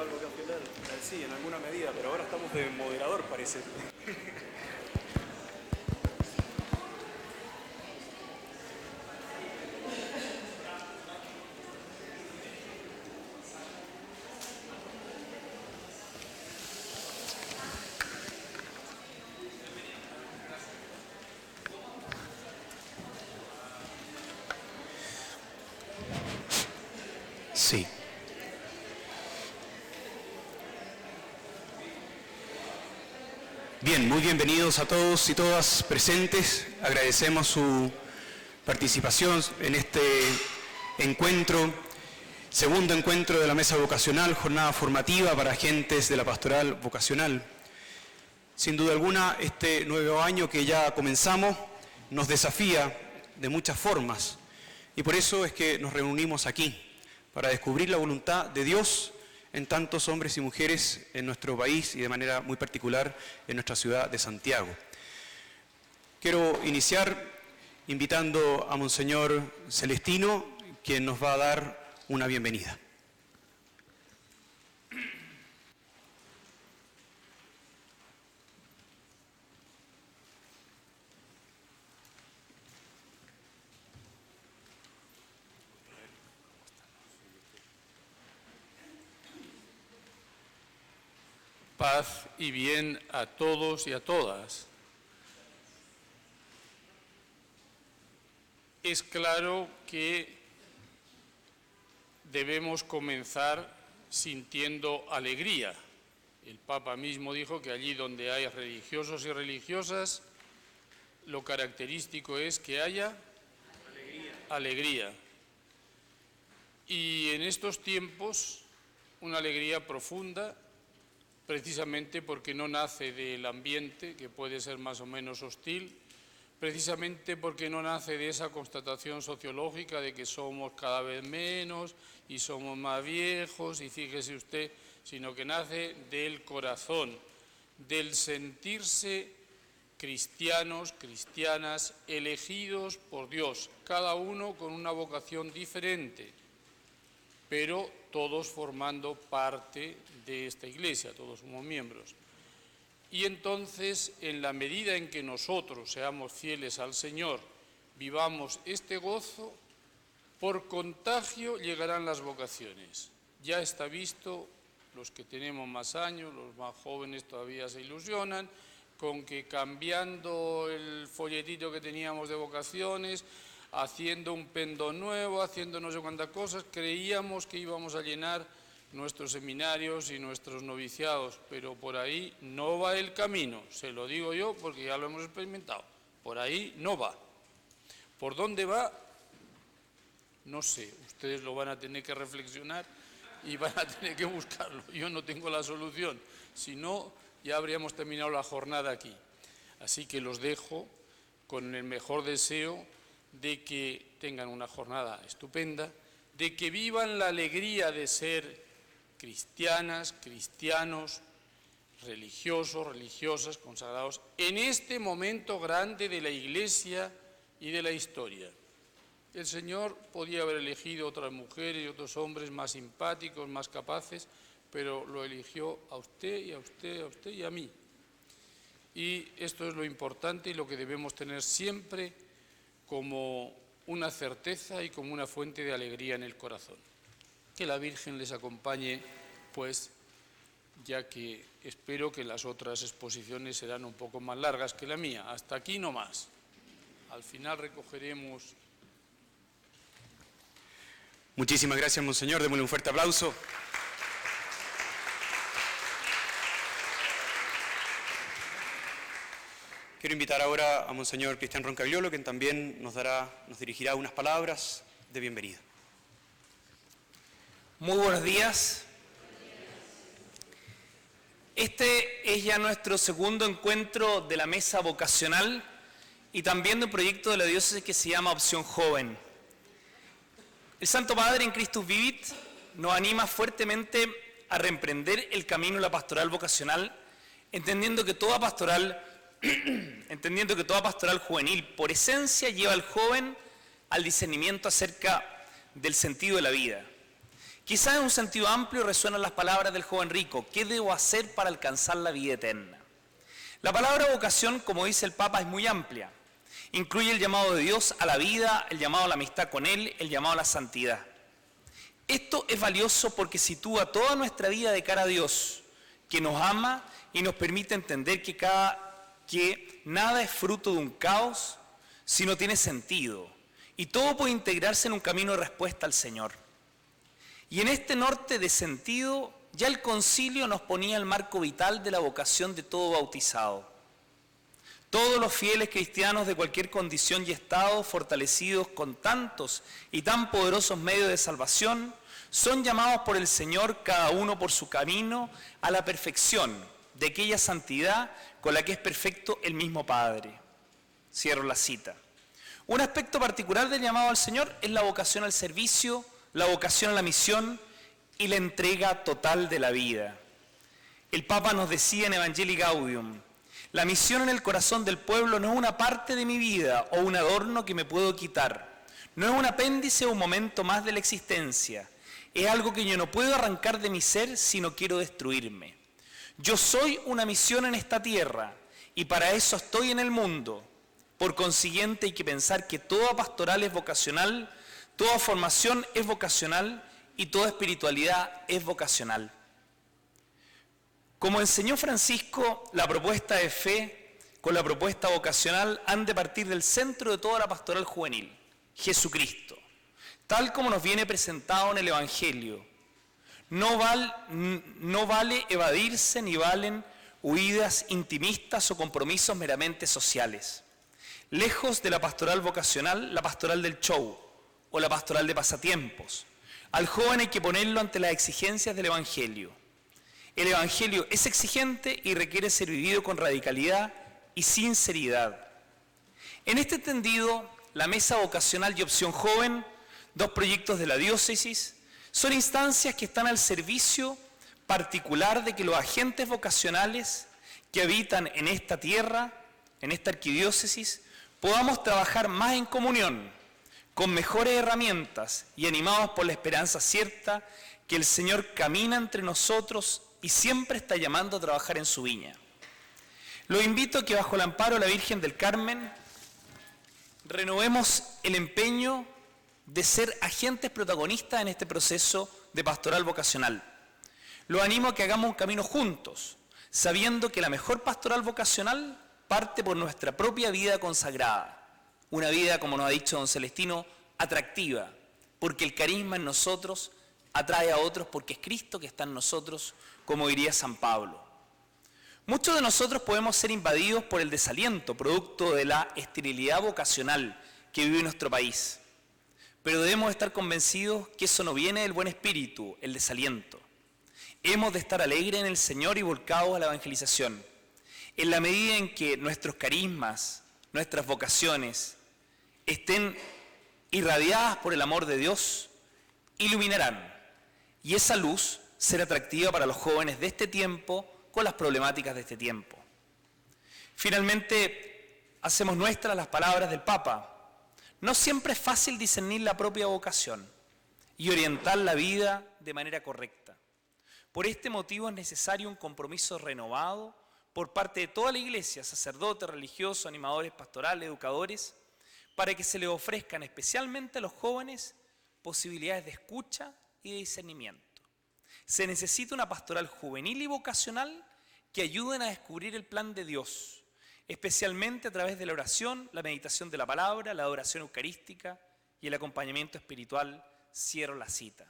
algo que afilar. Sí, en alguna medida, pero ahora estamos de moderador, parece. Sí. Bien, muy bienvenidos a todos y todas presentes. Agradecemos su participación en este encuentro, segundo encuentro de la Mesa Vocacional, jornada formativa para agentes de la Pastoral Vocacional. Sin duda alguna, este nuevo año que ya comenzamos nos desafía de muchas formas y por eso es que nos reunimos aquí, para descubrir la voluntad de Dios en tantos hombres y mujeres en nuestro país y de manera muy particular en nuestra ciudad de Santiago. Quiero iniciar invitando a Monseñor Celestino, quien nos va a dar una bienvenida. Paz y bien a todos y a todas. Es claro que debemos comenzar sintiendo alegría. El Papa mismo dijo que allí donde hay religiosos y religiosas, lo característico es que haya alegría. Y en estos tiempos, una alegría profunda, precisamente porque no nace del ambiente, que puede ser más o menos hostil, precisamente porque no nace de esa constatación sociológica de que somos cada vez menos y somos más viejos, y fíjese usted, sino que nace del corazón, del sentirse cristianos, cristianas, elegidos por Dios, cada uno con una vocación diferente, pero todos formando parte de esta Iglesia, todos somos miembros. Y entonces, en la medida en que nosotros seamos fieles al Señor, vivamos este gozo, por contagio llegarán las vocaciones. Ya está visto, los que tenemos más años, los más jóvenes todavía se ilusionan, con que cambiando el folletito que teníamos de vocaciones, haciendo un pendón nuevo, haciendo no sé cuántas cosas, creíamos que íbamos a llenar nuestros seminarios y nuestros noviciados, pero por ahí no va el camino, se lo digo yo porque ya lo hemos experimentado, por ahí no va. ¿Por dónde va? No sé, ustedes lo van a tener que reflexionar y van a tener que buscarlo, yo no tengo la solución, si no ya habríamos terminado la jornada aquí. Así que los dejo con el mejor deseo de que tengan una jornada estupenda, de que vivan la alegría de ser cristianas, cristianos, religiosos, religiosas, consagrados, en este momento grande de la Iglesia y de la historia. El Señor podía haber elegido otras mujeres y otros hombres más simpáticos, más capaces, pero lo eligió a usted y a usted, a usted y a mí. Y esto es lo importante y lo que debemos tener siempre como una certeza y como una fuente de alegría en el corazón. Que la Virgen les acompañe, pues, ya que espero que las otras exposiciones serán un poco más largas que la mía. Hasta aquí no más. Al final recogeremos. Muchísimas gracias, Monseñor. Démosle un fuerte aplauso. Quiero invitar ahora a Monseñor Cristian Roncagliolo, quien también nos dirigirá unas palabras de bienvenida. Muy buenos días. Este es ya nuestro segundo encuentro de la Mesa Vocacional y también de un proyecto de la diócesis que se llama Opción Joven. El Santo Padre en Christus Vivit nos anima fuertemente a reemprender el camino de la pastoral vocacional, entendiendo que toda pastoral juvenil, por esencia, lleva al joven al discernimiento acerca del sentido de la vida, Quizás en un sentido amplio resuenan las palabras del joven rico: ¿qué debo hacer para alcanzar la vida eterna? La palabra vocación, como dice el Papa, es muy amplia. Incluye el llamado de Dios a la vida, el llamado a la amistad con Él, el llamado a la santidad. Esto es valioso porque sitúa toda nuestra vida de cara a Dios, que nos ama y nos permite entender que nada es fruto de un caos, sino tiene sentido. Y todo puede integrarse en un camino de respuesta al Señor. Y en este norte de sentido, ya el concilio nos ponía el marco vital de la vocación de todo bautizado. Todos los fieles cristianos de cualquier condición y estado, fortalecidos con tantos y tan poderosos medios de salvación, son llamados por el Señor, cada uno por su camino, a la perfección de aquella santidad con la que es perfecto el mismo Padre. Cierro la cita. Un aspecto particular del llamado al Señor es la vocación al servicio, la vocación a la misión y la entrega total de la vida. El Papa nos decía en Evangelii Gaudium: la misión en el corazón del pueblo no es una parte de mi vida o un adorno que me puedo quitar. No es un apéndice o un momento más de la existencia. Es algo que yo no puedo arrancar de mi ser si no quiero destruirme. Yo soy una misión en esta tierra y para eso estoy en el mundo. Por consiguiente, hay que pensar que toda pastoral es vocacional, toda formación es vocacional y toda espiritualidad es vocacional. Como enseñó Francisco, la propuesta de fe con la propuesta vocacional han de partir del centro de toda la pastoral juvenil, Jesucristo, tal como nos viene presentado en el Evangelio. No vale evadirse ni valen huidas intimistas o compromisos meramente sociales. Lejos de la pastoral vocacional, la pastoral del show o la pastoral de pasatiempos. Al joven hay que ponerlo ante las exigencias del Evangelio. El Evangelio es exigente y requiere ser vivido con radicalidad y sinceridad. En este entendido, la Mesa Vocacional y Opción Joven, dos proyectos de la diócesis, son instancias que están al servicio particular de que los agentes vocacionales que habitan en esta tierra, en esta arquidiócesis, podamos trabajar más en comunión, con mejores herramientas y animados por la esperanza cierta que el Señor camina entre nosotros y siempre está llamando a trabajar en su viña. Los invito a que bajo el amparo de la Virgen del Carmen renovemos el empeño de ser agentes protagonistas en este proceso de pastoral vocacional. Los animo a que hagamos un camino juntos, sabiendo que la mejor pastoral vocacional parte por nuestra propia vida consagrada. Una vida, como nos ha dicho don Celestino, atractiva, porque el carisma en nosotros atrae a otros, porque es Cristo que está en nosotros, como diría San Pablo. Muchos de nosotros podemos ser invadidos por el desaliento, producto de la esterilidad vocacional que vive nuestro país. Pero debemos estar convencidos que eso no viene del buen espíritu, el desaliento. Hemos de estar alegres en el Señor y volcados a la evangelización. En la medida en que nuestros carismas, nuestras vocaciones estén irradiadas por el amor de Dios, iluminarán. Y esa luz será atractiva para los jóvenes de este tiempo con las problemáticas de este tiempo. Finalmente, hacemos nuestras las palabras del Papa. No siempre es fácil discernir la propia vocación y orientar la vida de manera correcta. Por este motivo es necesario un compromiso renovado por parte de toda la Iglesia, sacerdotes, religiosos, animadores pastorales, educadores, para que se les ofrezcan especialmente a los jóvenes posibilidades de escucha y de discernimiento. Se necesita una pastoral juvenil y vocacional que ayuden a descubrir el plan de Dios, especialmente a través de la oración, la meditación de la palabra, la adoración eucarística y el acompañamiento espiritual. Cierro la cita.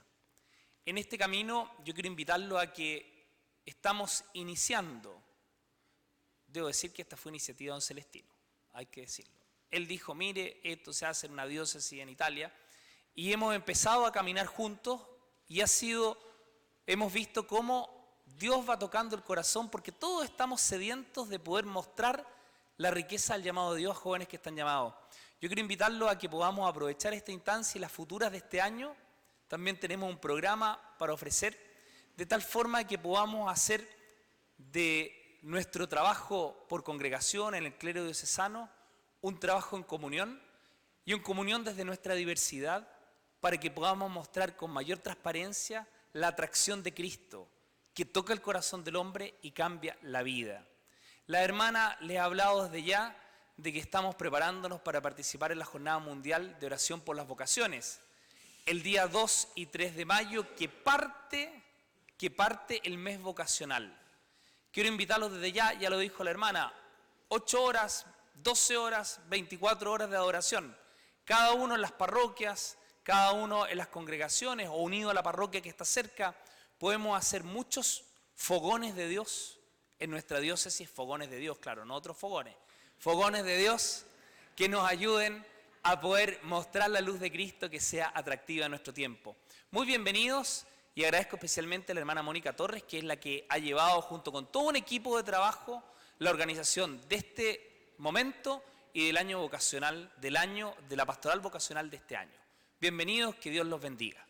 En este camino yo quiero invitarlo a que estamos iniciando. Debo decir que esta fue iniciativa de don Celestino, hay que decirlo. Él dijo, mire, esto se hace en una diócesis en Italia, y hemos empezado a caminar juntos y hemos visto cómo Dios va tocando el corazón, porque todos estamos sedientos de poder mostrar la riqueza del llamado de Dios a jóvenes que están llamados. Yo quiero invitarlos a que podamos aprovechar esta instancia y las futuras de este año. También tenemos un programa para ofrecer, de tal forma que podamos hacer de nuestro trabajo por congregación en el clero diocesano un trabajo en comunión, y en comunión desde nuestra diversidad, para que podamos mostrar con mayor transparencia la atracción de Cristo, que toca el corazón del hombre y cambia la vida. La hermana les ha hablado desde ya de que estamos preparándonos para participar en la Jornada Mundial de Oración por las Vocaciones, el día 2 y 3 de mayo, que parte el mes vocacional. Quiero invitarlos desde ya lo dijo la hermana, 8 horas, 12 horas, 24 horas de adoración, cada uno en las parroquias, cada uno en las congregaciones o unido a la parroquia que está cerca. Podemos hacer muchos fogones de Dios en nuestra diócesis, fogones de Dios, claro, no otros fogones de Dios que nos ayuden a poder mostrar la luz de Cristo que sea atractiva en nuestro tiempo. Muy bienvenidos y agradezco especialmente a la hermana Mónica Torres, que es la que ha llevado junto con todo un equipo de trabajo la organización de este momento y del año vocacional, de la pastoral vocacional de este año. Bienvenidos, que Dios los bendiga.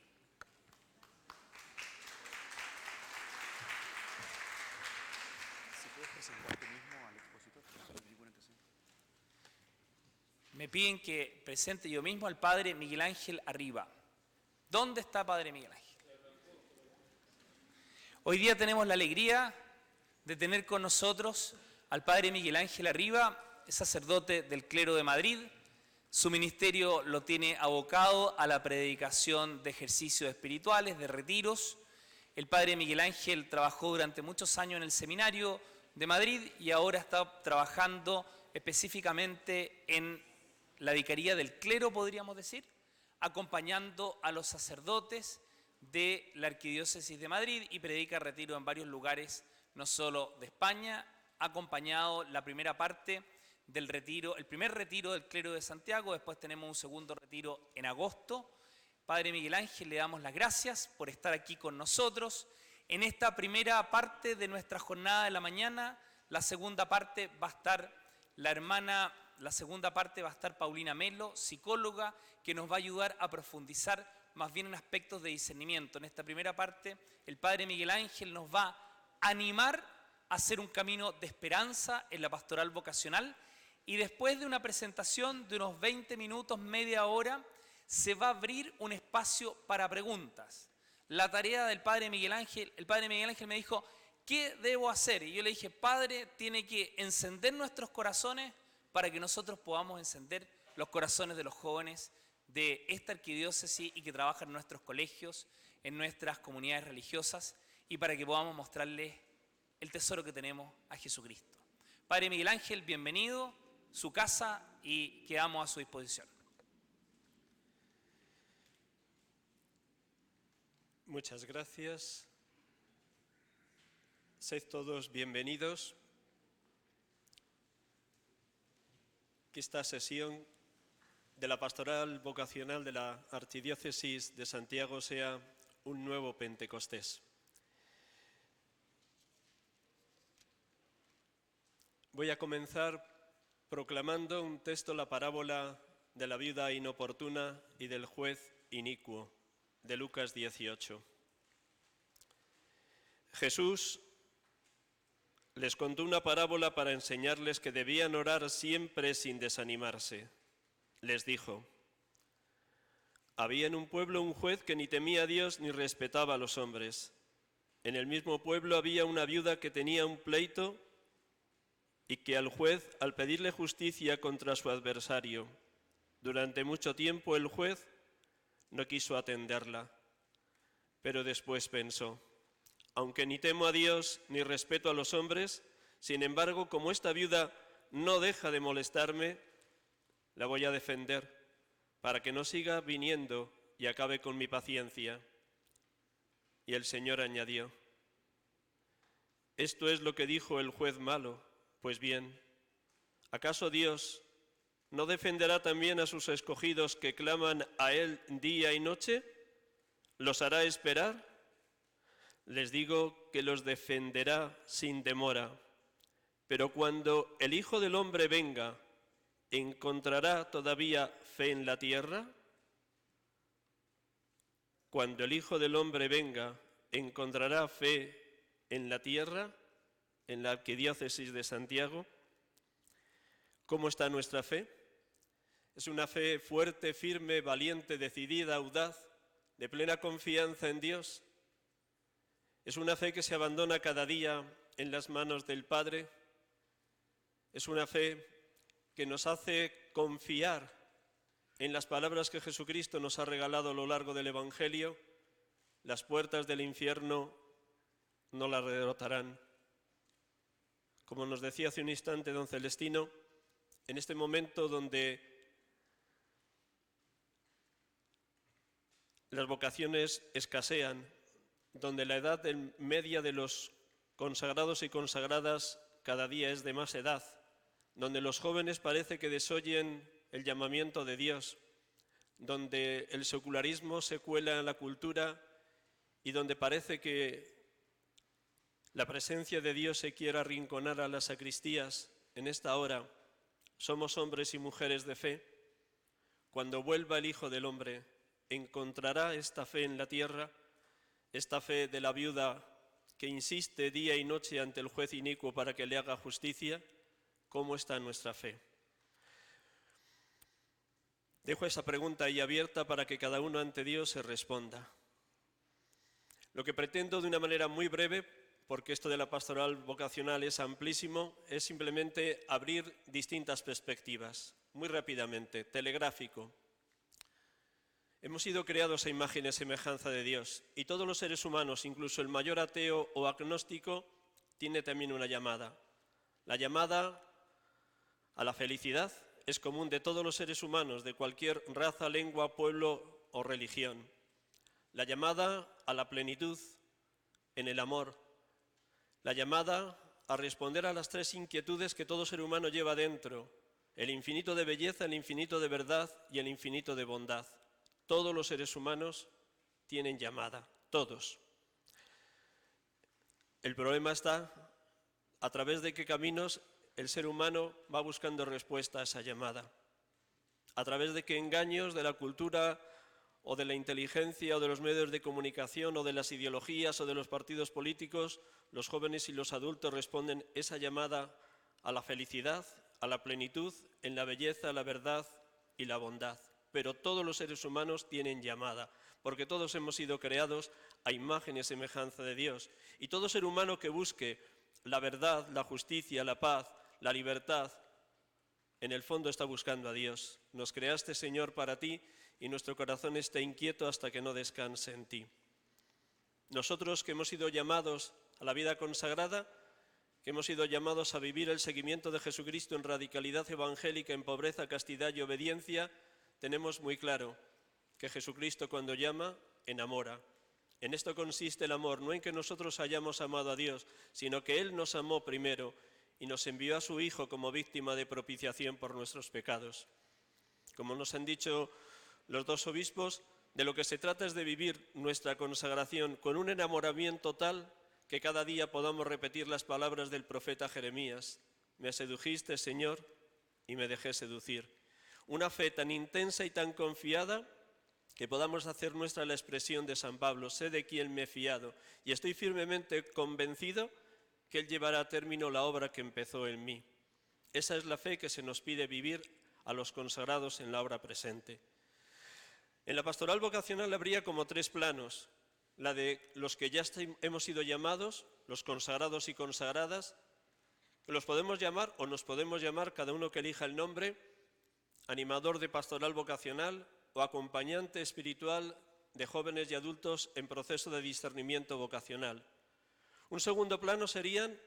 Me piden que presente yo mismo al Padre Miguel Ángel Arriba. ¿Dónde está Padre Miguel Ángel? Hoy día tenemos la alegría de tener con nosotros al Padre Miguel Ángel Arriba, sacerdote del clero de Madrid. Su ministerio lo tiene abocado a la predicación de ejercicios espirituales, de retiros. El Padre Miguel Ángel trabajó durante muchos años en el seminario de Madrid y ahora está trabajando específicamente en la vicaría del clero, podríamos decir, acompañando a los sacerdotes de la Arquidiócesis de Madrid y predica retiro en varios lugares, no solo de España. Ha acompañado la primera parte del retiro, el primer retiro del clero de Santiago, después tenemos un segundo retiro en agosto. Padre Miguel Ángel, le damos las gracias por estar aquí con nosotros. En esta primera parte de nuestra jornada de la mañana, la segunda parte va a estar Paulina Melo, psicóloga, que nos va a ayudar a profundizar más bien en aspectos de discernimiento. En esta primera parte, el Padre Miguel Ángel nos va a animar a hacer un camino de esperanza en la pastoral vocacional y después de una presentación de unos 20 minutos, media hora, se va a abrir un espacio para preguntas. La tarea del Padre Miguel Ángel, el Padre Miguel Ángel me dijo, ¿qué debo hacer? Y yo le dije, Padre, tiene que encender nuestros corazones para que nosotros podamos encender los corazones de los jóvenes de esta arquidiócesis y que trabajan en nuestros colegios, en nuestras comunidades religiosas y para que podamos mostrarles el tesoro que tenemos a Jesucristo. Padre Miguel Ángel, bienvenido, su casa, y quedamos a su disposición. Muchas gracias. Sed todos bienvenidos. Que esta sesión de la pastoral vocacional de la Archidiócesis de Santiago sea un nuevo Pentecostés. Voy a comenzar proclamando un texto, la parábola de la viuda inoportuna y del juez inicuo, de Lucas 18. Jesús les contó una parábola para enseñarles que debían orar siempre sin desanimarse. Les dijo, había en un pueblo un juez que ni temía a Dios ni respetaba a los hombres. En el mismo pueblo había una viuda que tenía un pleito y que al juez, al pedirle justicia contra su adversario, durante mucho tiempo el juez no quiso atenderla, pero después pensó, aunque ni temo a Dios ni respeto a los hombres, sin embargo, como esta viuda no deja de molestarme, la voy a defender para que no siga viniendo y acabe con mi paciencia. Y el Señor añadió, esto es lo que dijo el juez malo. Pues bien, ¿acaso Dios no defenderá también a sus escogidos que claman a Él día y noche? ¿Los hará esperar? Les digo que los defenderá sin demora. Pero cuando el Hijo del Hombre venga, ¿encontrará todavía fe en la tierra? Cuando el Hijo del Hombre venga, ¿encontrará fe en la tierra? En la Arquidiócesis de Santiago. ¿Cómo está nuestra fe? ¿Es una fe fuerte, firme, valiente, decidida, audaz, de plena confianza en Dios? Es una fe que se abandona cada día en las manos del Padre. Es una fe que nos hace confiar en las palabras que Jesucristo nos ha regalado a lo largo del Evangelio. Las puertas del infierno no la derrotarán. Como nos decía hace un instante don Celestino, en este momento donde las vocaciones escasean, donde la edad media de los consagrados y consagradas cada día es de más edad, donde los jóvenes parece que desoyen el llamamiento de Dios, donde el secularismo se cuela en la cultura y donde parece que la presencia de Dios se quiere arrinconar a las sacristías, en esta hora somos hombres y mujeres de fe. Cuando vuelva el Hijo del Hombre, ¿encontrará esta fe en la tierra? Esta fe de la viuda que insiste día y noche ante el juez inicuo para que le haga justicia. ¿Cómo está nuestra fe? Dejo esa pregunta ahí abierta para que cada uno ante Dios se responda. Lo que pretendo de una manera muy breve, porque esto de la pastoral vocacional es amplísimo, es simplemente abrir distintas perspectivas, muy rápidamente, telegráfico. Hemos sido creados a imagen y semejanza de Dios, y todos los seres humanos, incluso el mayor ateo o agnóstico, tiene también una llamada. La llamada a la felicidad es común de todos los seres humanos, de cualquier raza, lengua, pueblo o religión. La llamada a la plenitud en el amor. La llamada a responder a las tres inquietudes que todo ser humano lleva dentro: el infinito de belleza, el infinito de verdad y el infinito de bondad. Todos los seres humanos tienen llamada, todos. El problema está a través de qué caminos el ser humano va buscando respuesta a esa llamada. A través de qué engaños de la cultura o de la inteligencia o de los medios de comunicación o de las ideologías o de los partidos políticos, los jóvenes y los adultos responden esa llamada a la felicidad, a la plenitud, en la belleza, la verdad y la bondad. Pero todos los seres humanos tienen llamada, porque todos hemos sido creados a imagen y semejanza de Dios. Y todo ser humano que busque la verdad, la justicia, la paz, la libertad, en el fondo está buscando a Dios. Nos creaste, Señor, para ti, y nuestro corazón está inquieto hasta que no descanse en ti. Nosotros que hemos sido llamados a la vida consagrada, que hemos sido llamados a vivir el seguimiento de Jesucristo en radicalidad evangélica, en pobreza, castidad y obediencia, tenemos muy claro que Jesucristo cuando llama, enamora. En esto consiste el amor, no en que nosotros hayamos amado a Dios, sino que Él nos amó primero y nos envió a su Hijo como víctima de propiciación por nuestros pecados. Como nos han dicho los dos obispos, de lo que se trata es de vivir nuestra consagración con un enamoramiento tal que cada día podamos repetir las palabras del profeta Jeremías: me sedujiste, Señor, y me dejé seducir. Una fe tan intensa y tan confiada que podamos hacer nuestra la expresión de San Pablo: sé de quién me he fiado y estoy firmemente convencido que Él llevará a término la obra que empezó en mí. Esa es la fe que se nos pide vivir a los consagrados en la obra presente. En la pastoral vocacional habría como tres planos: la de los que ya hemos sido llamados, los consagrados y consagradas, que los podemos llamar o nos podemos llamar, cada uno que elija el nombre, animador de pastoral vocacional o acompañante espiritual de jóvenes y adultos en proceso de discernimiento vocacional. Un segundo plano serían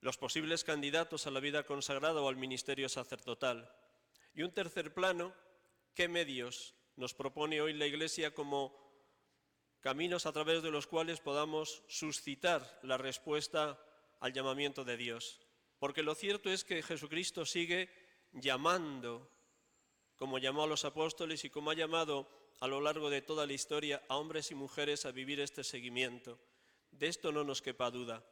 los posibles candidatos a la vida consagrada o al ministerio sacerdotal. Y un tercer plano, ¿qué medios nos propone hoy la Iglesia como caminos a través de los cuales podamos suscitar la respuesta al llamamiento de Dios? Porque lo cierto es que Jesucristo sigue llamando, como llamó a los apóstoles y como ha llamado a lo largo de toda la historia a hombres y mujeres a vivir este seguimiento. De esto no nos quepa duda.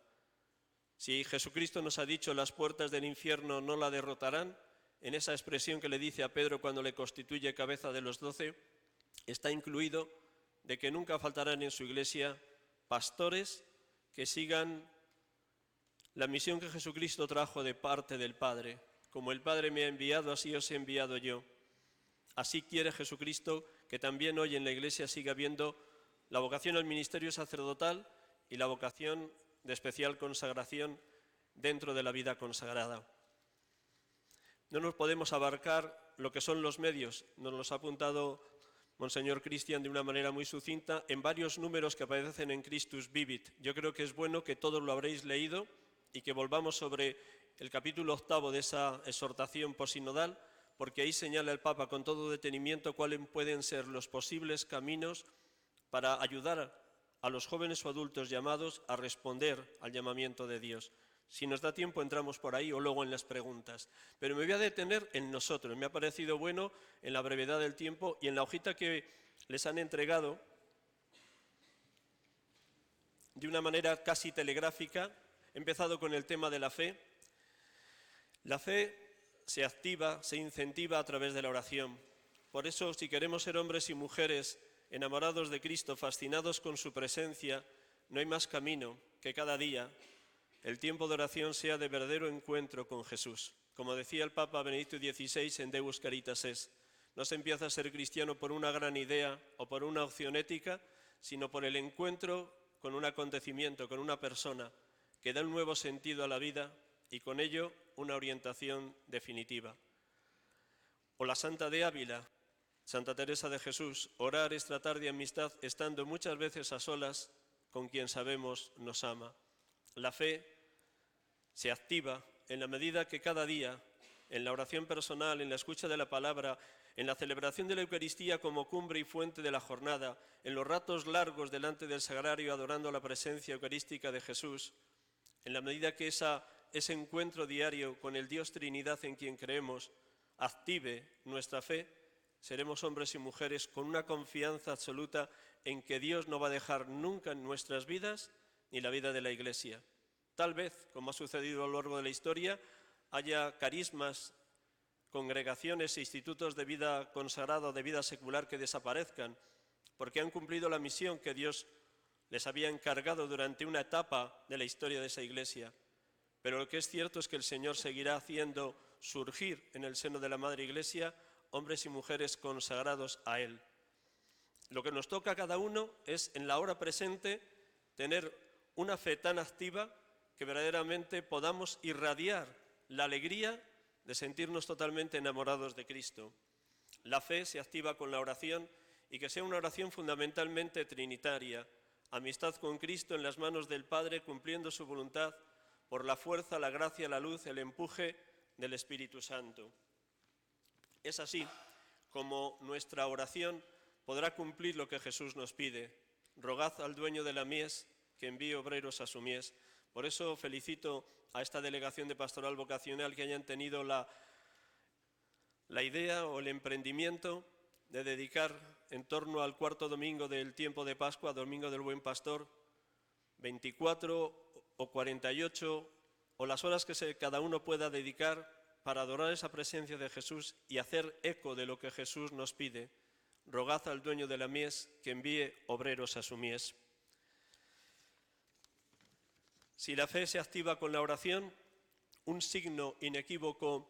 Si Jesucristo nos ha dicho las puertas del infierno no la derrotarán, en esa expresión que le dice a Pedro cuando le constituye cabeza de los 12, está incluido de que nunca faltarán en su iglesia pastores que sigan la misión que Jesucristo trajo de parte del Padre. Como el Padre me ha enviado, así os he enviado yo. Así quiere Jesucristo que también hoy en la Iglesia siga habiendo la vocación al ministerio sacerdotal y la vocación de especial consagración dentro de la vida consagrada. No nos podemos abarcar lo que son los medios, nos los ha apuntado Monseñor Cristian de una manera muy sucinta en varios números que aparecen en Christus Vivit. Yo creo que es bueno que todos lo habréis leído y que volvamos sobre el capítulo 8 de esa exhortación posinodal, porque ahí señala el Papa con todo detenimiento cuáles pueden ser los posibles caminos para ayudar a los jóvenes o adultos llamados a responder al llamamiento de Dios. Si nos da tiempo entramos por ahí o luego en las preguntas. Pero me voy a detener en nosotros. Me ha parecido bueno en la brevedad del tiempo y en la hojita que les han entregado de una manera casi telegráfica. He empezado con el tema de la fe. La fe se activa, se incentiva a través de la oración. Por eso, si queremos ser hombres y mujeres enamorados de Cristo, fascinados con su presencia, no hay más camino que cada día el tiempo de oración sea de verdadero encuentro con Jesús. Como decía el Papa Benedicto XVI en Deus Caritas Est, no se empieza a ser cristiano por una gran idea o por una opción ética, sino por el encuentro con un acontecimiento, con una persona que da un nuevo sentido a la vida y con ello una orientación definitiva. O la Santa de Ávila, Santa Teresa de Jesús, orar es tratar de amistad estando muchas veces a solas con quien sabemos nos ama. La fe se activa en la medida que cada día, en la oración personal, en la escucha de la palabra, en la celebración de la Eucaristía como cumbre y fuente de la jornada, en los ratos largos delante del sagrario adorando la presencia eucarística de Jesús, en la medida que ese encuentro diario con el Dios Trinidad en quien creemos active nuestra fe, seremos hombres y mujeres con una confianza absoluta en que Dios no va a dejar nunca en nuestras vidas ni la vida de la Iglesia. Tal vez, como ha sucedido a lo largo de la historia, haya carismas, congregaciones e institutos de vida consagrada o de vida secular que desaparezcan, porque han cumplido la misión que Dios les había encargado durante una etapa de la historia de esa Iglesia. Pero lo que es cierto es que el Señor seguirá haciendo surgir en el seno de la Madre Iglesia hombres y mujeres consagrados a Él. Lo que nos toca a cada uno es, en la hora presente, tener una fe tan activa que verdaderamente podamos irradiar la alegría de sentirnos totalmente enamorados de Cristo. La fe se activa con la oración y que sea una oración fundamentalmente trinitaria, amistad con Cristo en las manos del Padre cumpliendo su voluntad por la fuerza, la gracia, la luz, el empuje del Espíritu Santo. Es así como nuestra oración podrá cumplir lo que Jesús nos pide. Rogad al dueño de la mies que envíe obreros a su mies. Por eso felicito a esta delegación de pastoral vocacional que hayan tenido la idea o el emprendimiento de dedicar en torno al cuarto domingo del tiempo de Pascua, Domingo del Buen Pastor, 24 o 48 o las horas que cada uno pueda dedicar para adorar esa presencia de Jesús y hacer eco de lo que Jesús nos pide. Rogad al dueño de la mies que envíe obreros a su mies. Si la fe se activa con la oración, un signo inequívoco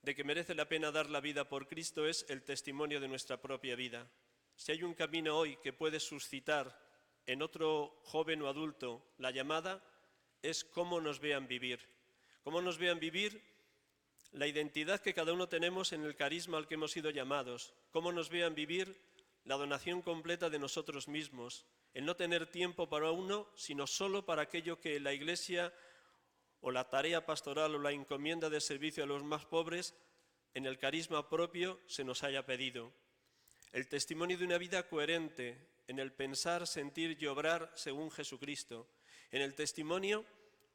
de que merece la pena dar la vida por Cristo es el testimonio de nuestra propia vida. Si hay un camino hoy que puede suscitar en otro joven o adulto la llamada, es cómo nos vean vivir. Cómo nos vean vivir la identidad que cada uno tenemos en el carisma al que hemos sido llamados. Cómo nos vean vivir la donación completa de nosotros mismos. El no tener tiempo para uno, sino solo para aquello que la Iglesia o la tarea pastoral o la encomienda de servicio a los más pobres en el carisma propio se nos haya pedido. El testimonio de una vida coherente en el pensar, sentir y obrar según Jesucristo. En el testimonio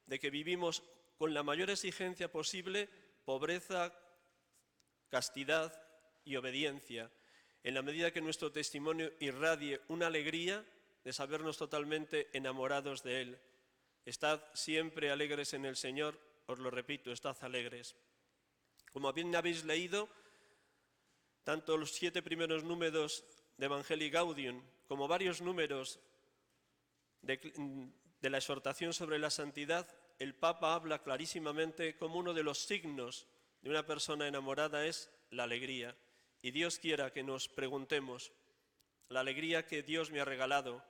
de que vivimos con la mayor exigencia posible pobreza, castidad y obediencia. En la medida que nuestro testimonio irradie una alegría de sabernos totalmente enamorados de Él. Estad siempre alegres en el Señor, os lo repito, estad alegres. Como bien habéis leído, tanto los 7 primeros números de Evangelii Gaudium como varios números de la exhortación sobre la santidad, el Papa habla clarísimamente como uno de los signos de una persona enamorada es la alegría. Y Dios quiera que nos preguntemos, La alegría que Dios me ha regalado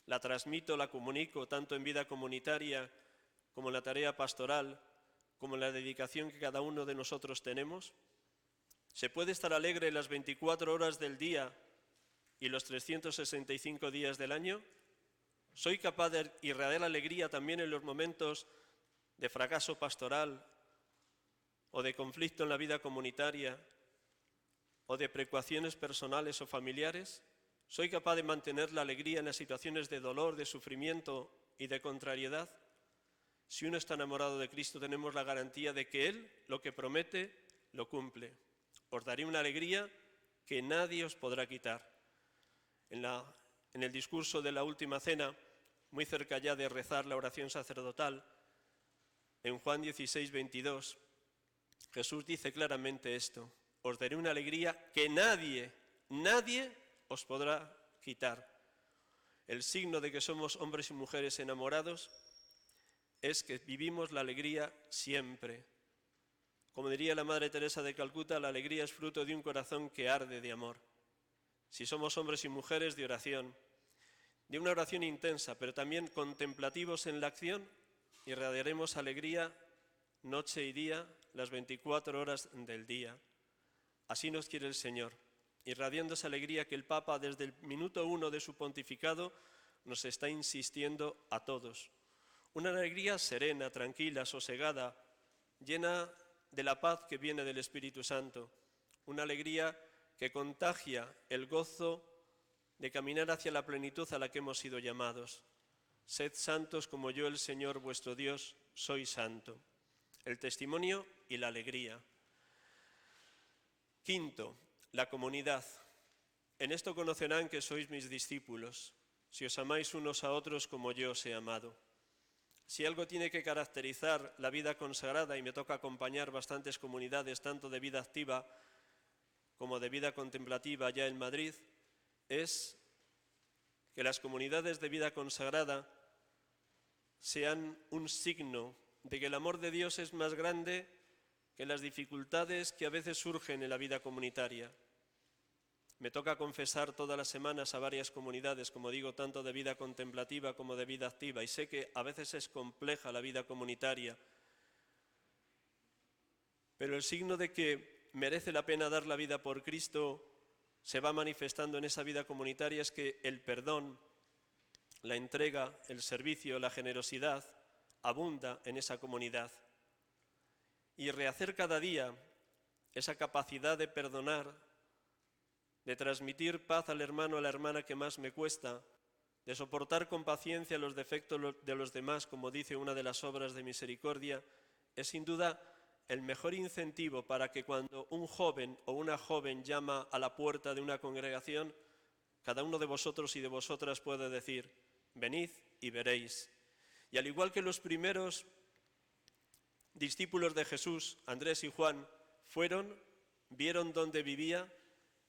la transmito, la comunico tanto en vida comunitaria como en la tarea pastoral, como en la dedicación que cada uno de nosotros tenemos. ¿Se puede estar alegre las 24 horas del día y los 365 días del año? ¿Soy capaz de irradiar alegría también en los momentos de fracaso pastoral o de conflicto en la vida comunitaria o de preocupaciones personales o familiares? ¿Soy capaz de mantener la alegría en las situaciones de dolor, de sufrimiento y de contrariedad? Si uno está enamorado de Cristo, tenemos la garantía de que Él lo que promete lo cumple. Os daré una alegría que nadie os podrá quitar. En el discurso de la última cena, muy cerca ya de rezar la oración sacerdotal, en Juan 16, 22, Jesús dice claramente esto: os daré una alegría que nadie os podrá quitar. El signo de que somos hombres y mujeres enamorados es que vivimos la alegría siempre. Como diría la Madre Teresa de Calcuta, la alegría es fruto de un corazón que arde de amor. Si somos hombres y mujeres de oración, de una oración intensa, pero también contemplativos en la acción, irradiaremos alegría noche y día, las 24 horas del día. Así nos quiere el Señor, irradiando esa alegría que el Papa desde el minuto 1 de su pontificado nos está insistiendo a todos. Una alegría serena, tranquila, sosegada, llena de la paz que viene del Espíritu Santo. Una alegría que contagia el gozo de caminar hacia la plenitud a la que hemos sido llamados. Sed santos como yo, el Señor vuestro Dios, soy santo. El testimonio y la alegría. Quinto, la comunidad. En esto conocerán que sois mis discípulos, si os amáis unos a otros como yo os he amado. Si algo tiene que caracterizar la vida consagrada, y me toca acompañar bastantes comunidades, tanto de vida activa como de vida contemplativa ya en Madrid, es que las comunidades de vida consagrada sean un signo de que el amor de Dios es más grande que las dificultades que a veces surgen en la vida comunitaria. Me toca confesar todas las semanas a varias comunidades, como digo, tanto de vida contemplativa como de vida activa, y sé que a veces es compleja la vida comunitaria, pero el signo de que merece la pena dar la vida por Cristo se va manifestando en esa vida comunitaria es que el perdón, la entrega, el servicio, la generosidad abunda en esa comunidad. Y rehacer cada día esa capacidad de perdonar, de transmitir paz al hermano o a la hermana que más me cuesta, de soportar con paciencia los defectos de los demás, como dice una de las obras de misericordia, es sin duda el mejor incentivo para que cuando un joven o una joven llama a la puerta de una congregación, cada uno de vosotros y de vosotras pueda decir: venid y veréis. Y al igual que los primeros discípulos de Jesús, Andrés y Juan, fueron, vieron dónde vivía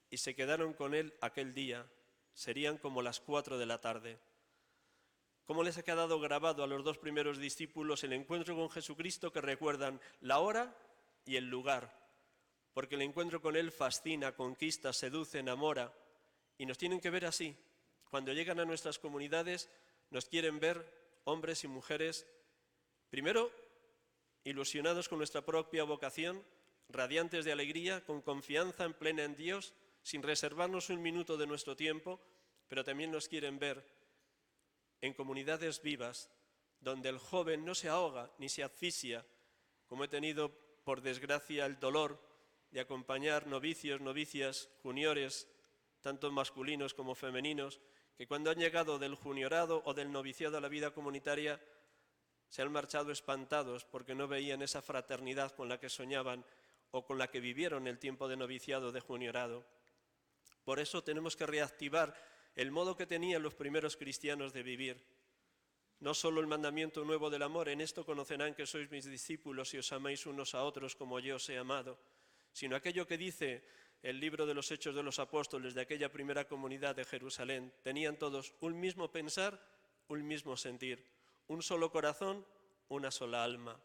y se quedaron con él aquel día. Serían como las 4 de la tarde. ¿Cómo les ha quedado grabado a los dos primeros discípulos el encuentro con Jesucristo, que recuerdan la hora y el lugar? Porque el encuentro con Él fascina, conquista, seduce, enamora. Y nos tienen que ver así. Cuando llegan a nuestras comunidades, nos quieren ver hombres y mujeres, primero, ilusionados con nuestra propia vocación, radiantes de alegría, con confianza en plena en Dios, sin reservarnos un minuto de nuestro tiempo, pero también nos quieren ver en comunidades vivas, donde el joven no se ahoga ni se asfixia, como he tenido, por desgracia, el dolor de acompañar novicios, novicias, juniores, tanto masculinos como femeninos, que cuando han llegado del juniorado o del noviciado a la vida comunitaria, se han marchado espantados porque no veían esa fraternidad con la que soñaban o con la que vivieron el tiempo de noviciado, de juniorado. Por eso tenemos que reactivar el modo que tenían los primeros cristianos de vivir. No solo el mandamiento nuevo del amor, en esto conocerán que sois mis discípulos si os amáis unos a otros como yo os he amado, sino aquello que dice el libro de los Hechos de los Apóstoles de aquella primera comunidad de Jerusalén. Tenían todos un mismo pensar, un mismo sentir, un solo corazón, una sola alma.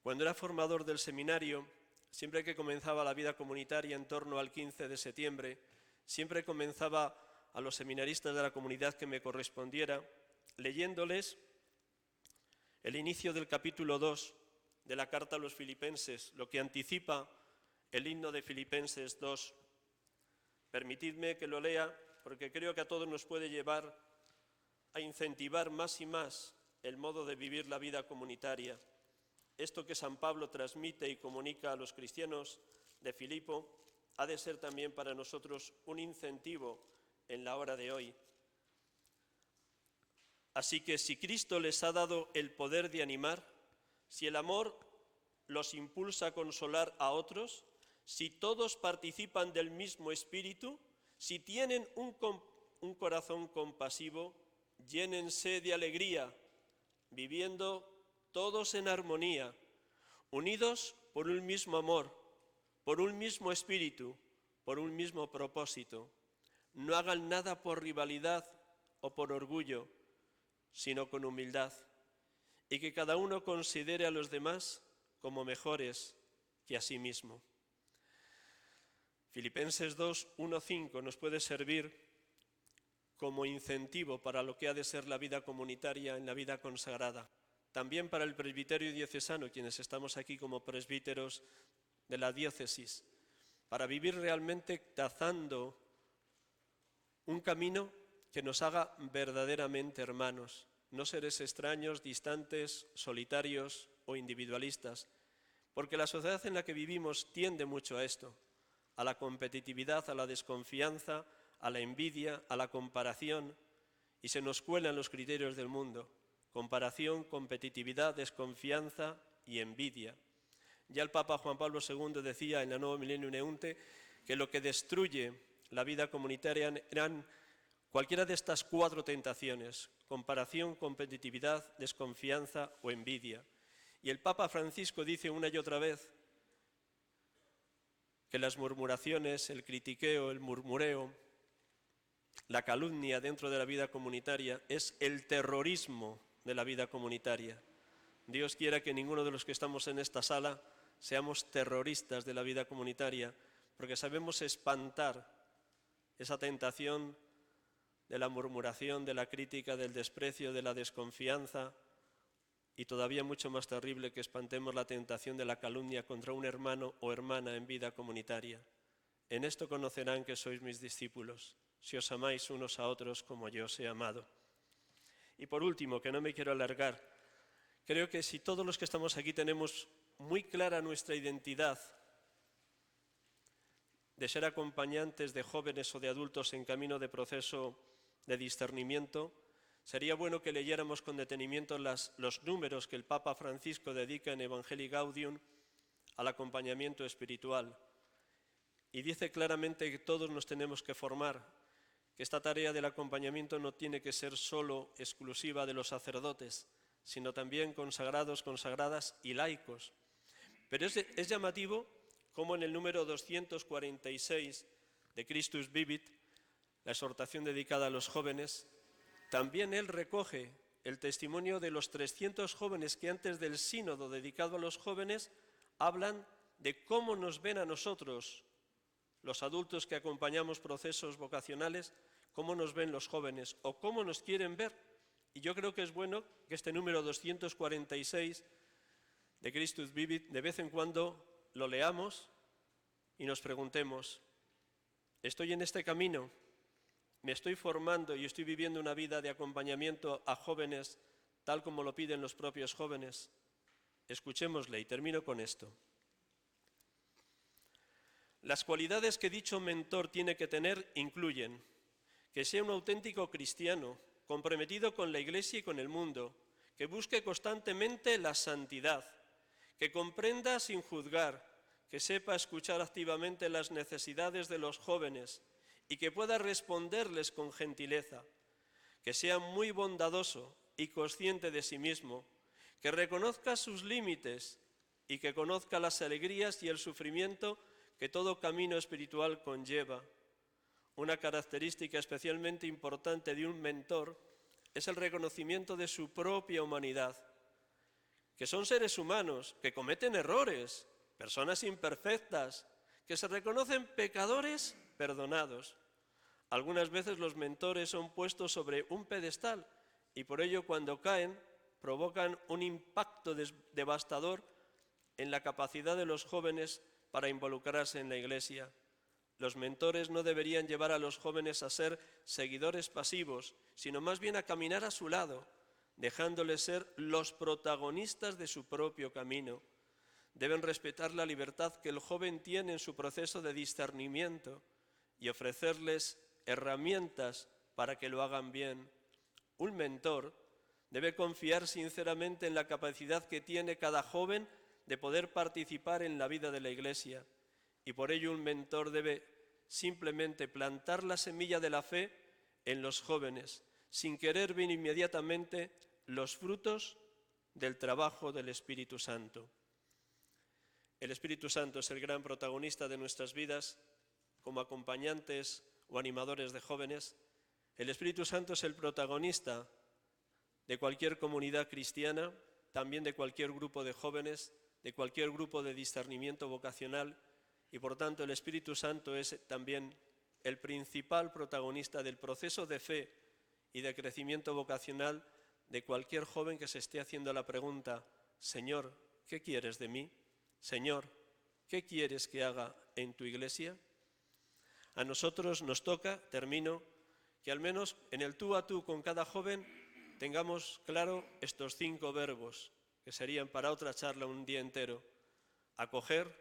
Cuando era formador del seminario, siempre que comenzaba la vida comunitaria en torno al 15 de septiembre, Siempre comenzaba a los seminaristas de la comunidad que me correspondiera leyéndoles el inicio del capítulo 2 de la carta a los Filipenses, lo que anticipa el himno de Filipenses 2. Permitidme que lo lea porque creo que a todos nos puede llevar a incentivar más y más el modo de vivir la vida comunitaria. Esto que San Pablo transmite y comunica a los cristianos de Filipo ha de ser también para nosotros un incentivo en la hora de hoy. Así que si Cristo les ha dado el poder de animar, si el amor los impulsa a consolar a otros, si todos participan del mismo espíritu, si tienen un corazón compasivo, llénense de alegría, viviendo todos en armonía, unidos por un mismo amor, por un mismo espíritu, por un mismo propósito. No hagan nada por rivalidad o por orgullo, sino con humildad, y que cada uno considere a los demás como mejores que a sí mismo. Filipenses 2, 1, 5 nos puede servir como incentivo para lo que ha de ser la vida comunitaria en la vida consagrada. También para el presbiterio diocesano, quienes estamos aquí como presbíteros de la diócesis, para vivir realmente trazando un camino que nos haga verdaderamente hermanos, no seres extraños, distantes, solitarios o individualistas, porque la sociedad en la que vivimos tiende mucho a esto, a la competitividad, a la desconfianza, a la envidia, a la comparación, y se nos cuelan los criterios del mundo: comparación, competitividad, desconfianza y envidia. Ya el Papa Juan Pablo II decía en la Nuevo Millennium Neunte que lo que destruye la vida comunitaria eran cualquiera de estas 4 tentaciones: comparación, competitividad, desconfianza o envidia. Y el Papa Francisco dice una y otra vez que las murmuraciones, el critiqueo, el murmureo, la calumnia dentro de la vida comunitaria es el terrorismo de la vida comunitaria. Dios quiera que ninguno de los que estamos en esta sala seamos terroristas de la vida comunitaria, porque sabemos espantar esa tentación de la murmuración, de la crítica, del desprecio, de la desconfianza, y todavía mucho más terrible que espantemos la tentación de la calumnia contra un hermano o hermana en vida comunitaria. En esto conocerán que sois mis discípulos, si os amáis unos a otros como yo os he amado. Y por último, que no me quiero alargar, creo que si todos los que estamos aquí tenemos muy clara nuestra identidad de ser acompañantes de jóvenes o de adultos en camino de proceso de discernimiento, sería bueno que leyéramos con detenimiento los números que el Papa Francisco dedica en Evangelii Gaudium al acompañamiento espiritual. Y dice claramente que todos nos tenemos que formar, que esta tarea del acompañamiento no tiene que ser solo exclusiva de los sacerdotes, sino también consagrados, consagradas y laicos. Pero es llamativo cómo en el número 246 de Christus Vivit, la exhortación dedicada a los jóvenes, también él recoge el testimonio de los 300 jóvenes que antes del sínodo dedicado a los jóvenes hablan de cómo nos ven a nosotros, los adultos que acompañamos procesos vocacionales, cómo nos ven los jóvenes o cómo nos quieren ver. Y yo creo que es bueno que este número 246 de Christus Vivit de vez en cuando lo leamos y nos preguntemos: ¿estoy en este camino? ¿Me estoy formando y estoy viviendo una vida de acompañamiento a jóvenes tal como lo piden los propios jóvenes? Escuchémosle y termino con esto. Las cualidades que dicho mentor tiene que tener incluyen que sea un auténtico cristiano, comprometido con la Iglesia y con el mundo, que busque constantemente la santidad, que comprenda sin juzgar, que sepa escuchar activamente las necesidades de los jóvenes y que pueda responderles con gentileza, que sea muy bondadoso y consciente de sí mismo, que reconozca sus límites y que conozca las alegrías y el sufrimiento que todo camino espiritual conlleva. Una característica especialmente importante de un mentor es el reconocimiento de su propia humanidad, que son seres humanos, que cometen errores, personas imperfectas, que se reconocen pecadores perdonados, Algunas veces los mentores son puestos sobre un pedestal y por ello cuando caen provocan un impacto devastador en la capacidad de los jóvenes para involucrarse en la Iglesia. Los mentores no deberían llevar a los jóvenes a ser seguidores pasivos, sino más bien a caminar a su lado, dejándoles ser los protagonistas de su propio camino. Deben respetar la libertad que el joven tiene en su proceso de discernimiento y ofrecerles herramientas para que lo hagan bien. Un mentor debe confiar sinceramente en la capacidad que tiene cada joven de poder participar en la vida de la Iglesia. Y por ello un mentor debe simplemente plantar la semilla de la fe en los jóvenes, sin querer ver inmediatamente los frutos del trabajo del Espíritu Santo. El Espíritu Santo es el gran protagonista de nuestras vidas como acompañantes o animadores de jóvenes. El Espíritu Santo es el protagonista de cualquier comunidad cristiana, también de cualquier grupo de jóvenes, de cualquier grupo de discernimiento vocacional, y por tanto el Espíritu Santo es también el principal protagonista del proceso de fe y de crecimiento vocacional de cualquier joven que se esté haciendo la pregunta: Señor, ¿qué quieres de mí? Señor, ¿qué quieres que haga en tu Iglesia? A nosotros nos toca, termino, que al menos en el tú a tú con cada joven tengamos claro estos 5 verbos, que serían para otra charla un día entero: acoger,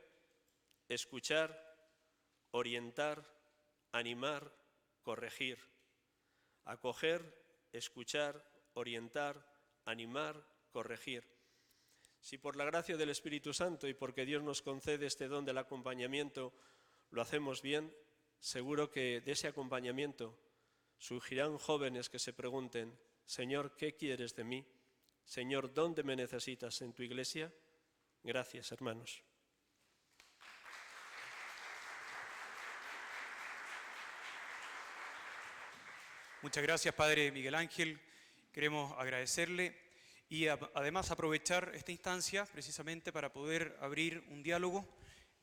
escuchar, orientar, animar, corregir. Acoger, escuchar, orientar, animar, corregir. Si por la gracia del Espíritu Santo y porque Dios nos concede este don del acompañamiento lo hacemos bien, seguro que de ese acompañamiento surgirán jóvenes que se pregunten: Señor, ¿qué quieres de mí? Señor, ¿dónde me necesitas en tu Iglesia? Gracias, hermanos. Muchas gracias, Padre Miguel Ángel. Queremos agradecerle y además aprovechar esta instancia precisamente para poder abrir un diálogo.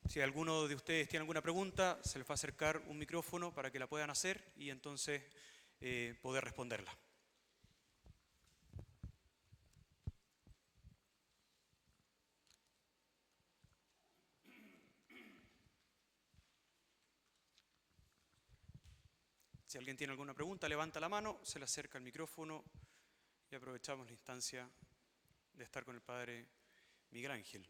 Si alguno de ustedes tiene alguna pregunta, se les va a acercar un micrófono para que la puedan hacer y entonces poder responderla. Si alguien tiene alguna pregunta, levanta la mano, se le acerca el micrófono y aprovechamos la instancia de estar con el Padre Miguel Ángel.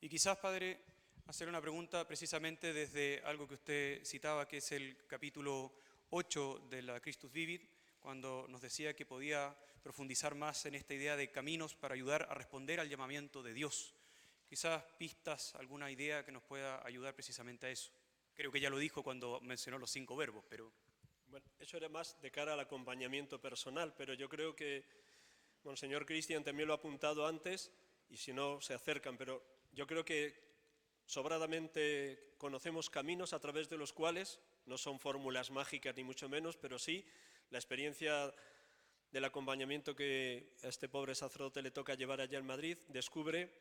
Y quizás, Padre, hacer una pregunta precisamente desde algo que usted citaba, que es el capítulo 8 de la Christus Vivit, cuando nos decía que podía profundizar más en esta idea de caminos para ayudar a responder al llamamiento de Dios. Quizás pistas, alguna idea que nos pueda ayudar precisamente a eso. Creo que ya lo dijo cuando mencionó los 5 verbos, pero... Bueno, eso era más de cara al acompañamiento personal, pero yo creo que Monseñor Cristian también lo ha apuntado antes, y si no, se acercan, pero yo creo que sobradamente conocemos caminos a través de los cuales, no son fórmulas mágicas ni mucho menos, pero sí la experiencia del acompañamiento que a este pobre sacerdote le toca llevar allá en Madrid, descubre,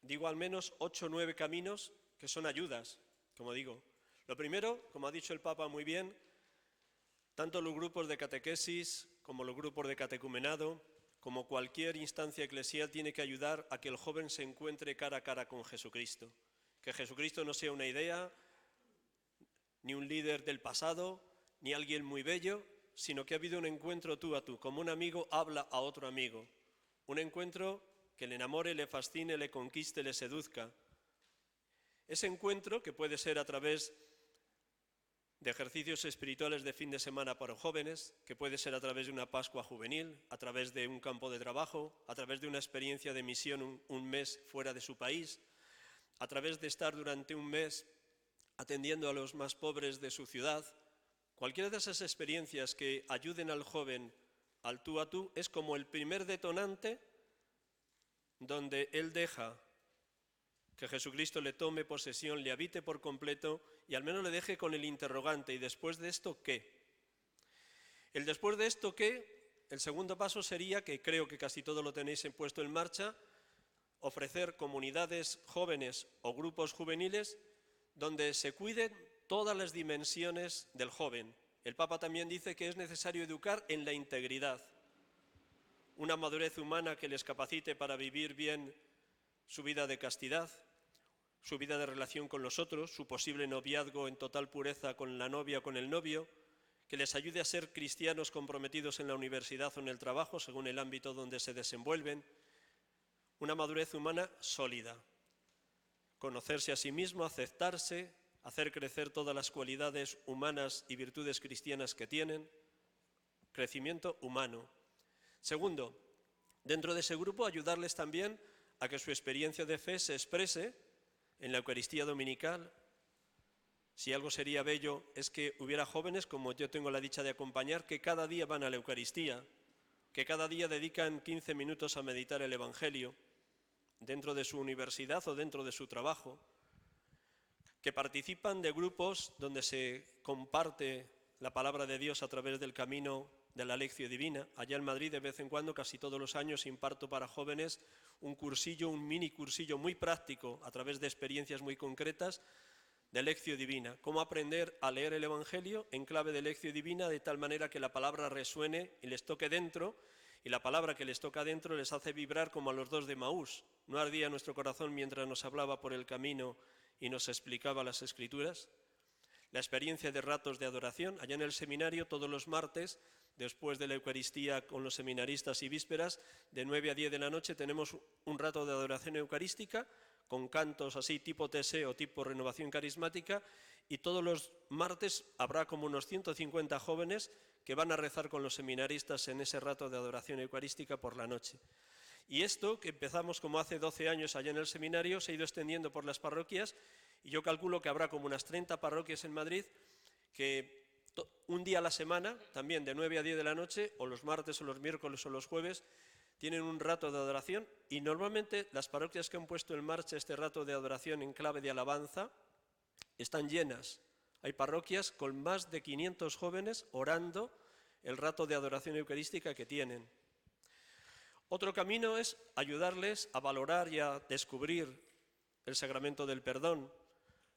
digo, al menos 8 o 9 caminos que son ayudas. Como digo, lo primero, como ha dicho el Papa muy bien, tanto los grupos de catequesis como los grupos de catecumenado, como cualquier instancia eclesial, tiene que ayudar a que el joven se encuentre cara a cara con Jesucristo. Que Jesucristo no sea una idea, ni un líder del pasado, ni alguien muy bello, sino que ha habido un encuentro tú a tú, como un amigo habla a otro amigo. Un encuentro que le enamore, le fascine, le conquiste, le seduzca. Ese encuentro, que puede ser a través de ejercicios espirituales de fin de semana para jóvenes, que puede ser a través de una Pascua juvenil, a través de un campo de trabajo, a través de una experiencia de misión un mes fuera de su país, a través de estar durante un mes atendiendo a los más pobres de su ciudad. Cualquiera de esas experiencias que ayuden al joven al tú a tú es como el primer detonante donde él deja que Jesucristo le tome posesión, le habite por completo y al menos le deje con el interrogante: ¿y después de esto qué? El después de esto qué, el segundo paso sería, que creo que casi todo lo tenéis puesto en marcha, ofrecer comunidades jóvenes o grupos juveniles donde se cuiden todas las dimensiones del joven. El Papa también dice que es necesario educar en la integridad, una madurez humana que les capacite para vivir bien su vida de castidad, su vida de relación con los otros, su posible noviazgo en total pureza con la novia o con el novio, que les ayude a ser cristianos comprometidos en la universidad o en el trabajo, según el ámbito donde se desenvuelven. Una madurez humana sólida. Conocerse a sí mismo, aceptarse, hacer crecer todas las cualidades humanas y virtudes cristianas que tienen. Crecimiento humano. Segundo, dentro de ese grupo ayudarles también a que su experiencia de fe se exprese en la Eucaristía dominical. Si algo sería bello es que hubiera jóvenes, como yo tengo la dicha de acompañar, que cada día van a la Eucaristía, que cada día dedican 15 minutos a meditar el Evangelio, dentro de su universidad o dentro de su trabajo, que participan de grupos donde se comparte la palabra de Dios a través del camino de la Lección Divina. Allá en Madrid, de vez en cuando, casi todos los años, imparto para jóvenes un cursillo, un mini cursillo muy práctico, a través de experiencias muy concretas, de Lección Divina. Cómo aprender a leer el Evangelio en clave de Lección Divina, de tal manera que la palabra resuene y les toque dentro, y la palabra que les toca dentro les hace vibrar como a los dos de Maús. ¿No ardía nuestro corazón mientras nos hablaba por el camino y nos explicaba las Escrituras? La experiencia de ratos de adoración. Allá en el seminario, todos los martes, después de la Eucaristía con los seminaristas y vísperas, de 9 a 10 de la noche tenemos un rato de adoración eucarística, con cantos así tipo TSE o tipo renovación carismática, y todos los martes habrá como unos 150 jóvenes que van a rezar con los seminaristas en ese rato de adoración eucarística por la noche. Y esto, que empezamos como hace 12 años allá en el seminario, se ha ido extendiendo por las parroquias, y yo calculo que habrá como unas 30 parroquias en Madrid que un día a la semana, también de 9 a 10 de la noche, o los martes o los miércoles o los jueves, tienen un rato de adoración, y normalmente las parroquias que han puesto en marcha este rato de adoración en clave de alabanza están llenas. Hay parroquias con más de 500 jóvenes orando el rato de adoración eucarística que tienen. Otro camino es ayudarles a valorar y a descubrir el sacramento del perdón,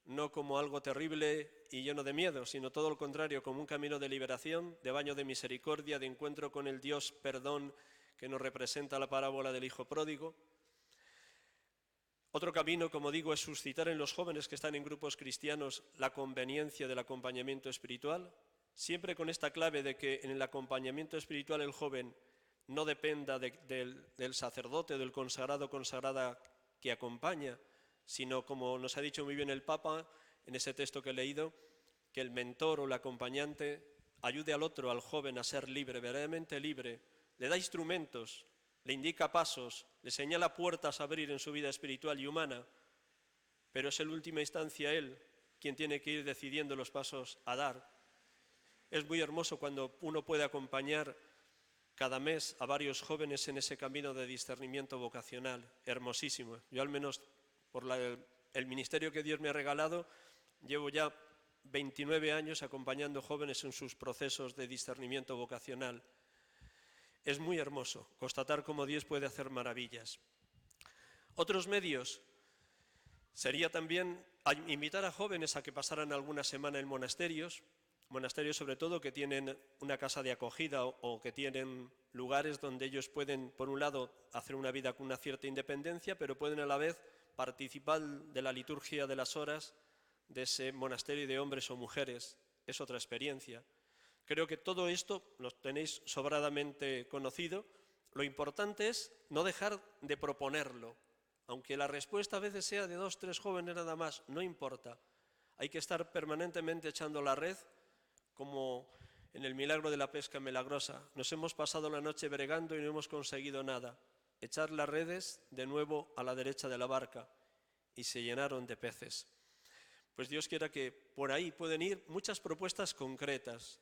no como algo terrible y lleno de miedo, sino todo lo contrario, como un camino de liberación, de baño de misericordia, de encuentro con el Dios perdón que nos representa la parábola del Hijo Pródigo. Otro camino, como digo, es suscitar en los jóvenes que están en grupos cristianos la conveniencia del acompañamiento espiritual, siempre con esta clave de que en el acompañamiento espiritual el joven no dependa del sacerdote o del consagrado o consagrada que acompaña, sino, como nos ha dicho muy bien el Papa en ese texto que he leído, que el mentor o el acompañante ayude al otro, al joven, a ser libre, verdaderamente libre, le da instrumentos, le indica pasos, le señala puertas a abrir en su vida espiritual y humana, pero es en última instancia él quien tiene que ir decidiendo los pasos a dar. Es muy hermoso cuando uno puede acompañar cada mes a varios jóvenes en ese camino de discernimiento vocacional, hermosísimo. Yo al menos, por el ministerio que Dios me ha regalado, llevo ya 29 años acompañando jóvenes en sus procesos de discernimiento vocacional. Es muy hermoso constatar cómo Dios puede hacer maravillas. Otros medios sería también invitar a jóvenes a que pasaran alguna semana en monasterios sobre todo que tienen una casa de acogida o que tienen lugares donde ellos pueden, por un lado, hacer una vida con una cierta independencia, pero pueden a la vez participar de la liturgia de las horas de ese monasterio de hombres o mujeres. Es otra experiencia. Creo que todo esto lo tenéis sobradamente conocido. Lo importante es no dejar de proponerlo. Aunque la respuesta a veces sea de 2 o 3 jóvenes nada más, no importa. Hay que estar permanentemente echando la red, como en el milagro de la pesca milagrosa. Nos hemos pasado la noche bregando y no hemos conseguido nada. Echar las redes de nuevo a la derecha de la barca y se llenaron de peces. Pues Dios quiera que por ahí pueden ir muchas propuestas concretas.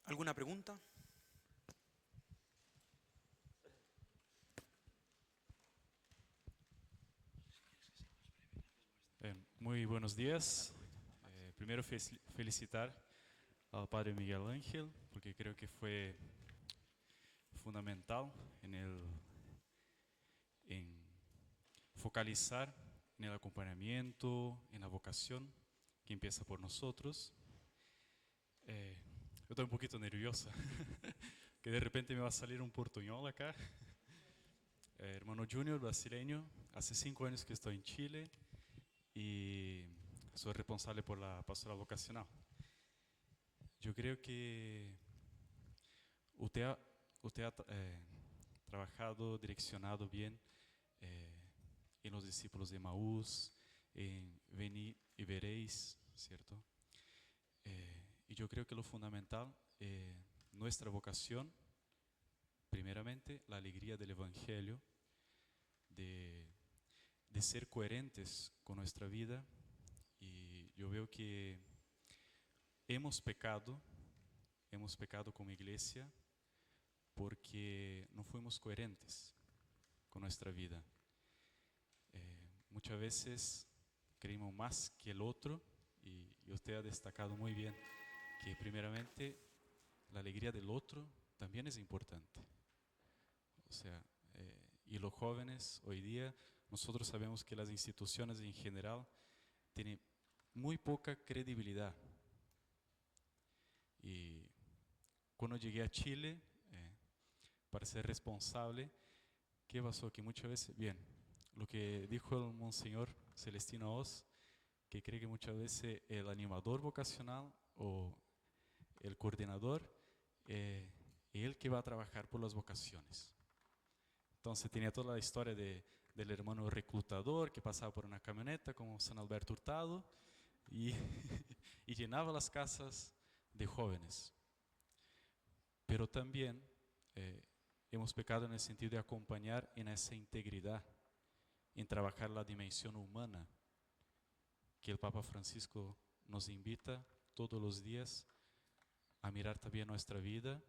¿Alguna pregunta? Muy buenos días. Primero felicitar al Padre Miguel Ángel, porque creo que fue fundamental focalizar en el acompañamiento, en la vocación que empieza por nosotros. Yo estoy un poquito nerviosa, que de repente me va a salir un portuñol acá. Hermano Junior, brasileño, hace 5 años que estoy en Chile y soy responsable por la pastoral vocacional. Yo creo que usted ha trabajado, direccionado bien en los discípulos de Maús, en venid y veréis, ¿cierto? Y yo creo que lo fundamental, nuestra vocación, primeramente, la alegría del Evangelio, de ser coherentes con nuestra vida. Y yo veo que hemos pecado como iglesia porque no fuimos coherentes con nuestra vida. Muchas veces creímos más que el otro y usted ha destacado muy bien que primeramente la alegría del otro también es importante. O sea, y los jóvenes hoy día, nosotros sabemos que las instituciones en general tienen muy poca credibilidad. Y cuando llegué a Chile, para ser responsable, ¿qué pasó? Que muchas veces, bien, lo que dijo el Monseñor Celestino Oz, que cree que muchas veces el animador vocacional o el coordinador es el que va a trabajar por las vocaciones. Entonces tenía toda la historia del hermano reclutador que pasaba por una camioneta como San Alberto Hurtado y, y llenaba las casas de jóvenes. Pero también hemos pecado en el sentido de acompañar en esa integridad, en trabajar la dimensión humana, que el Papa Francisco nos invita todos los días a mirar también nuestra vida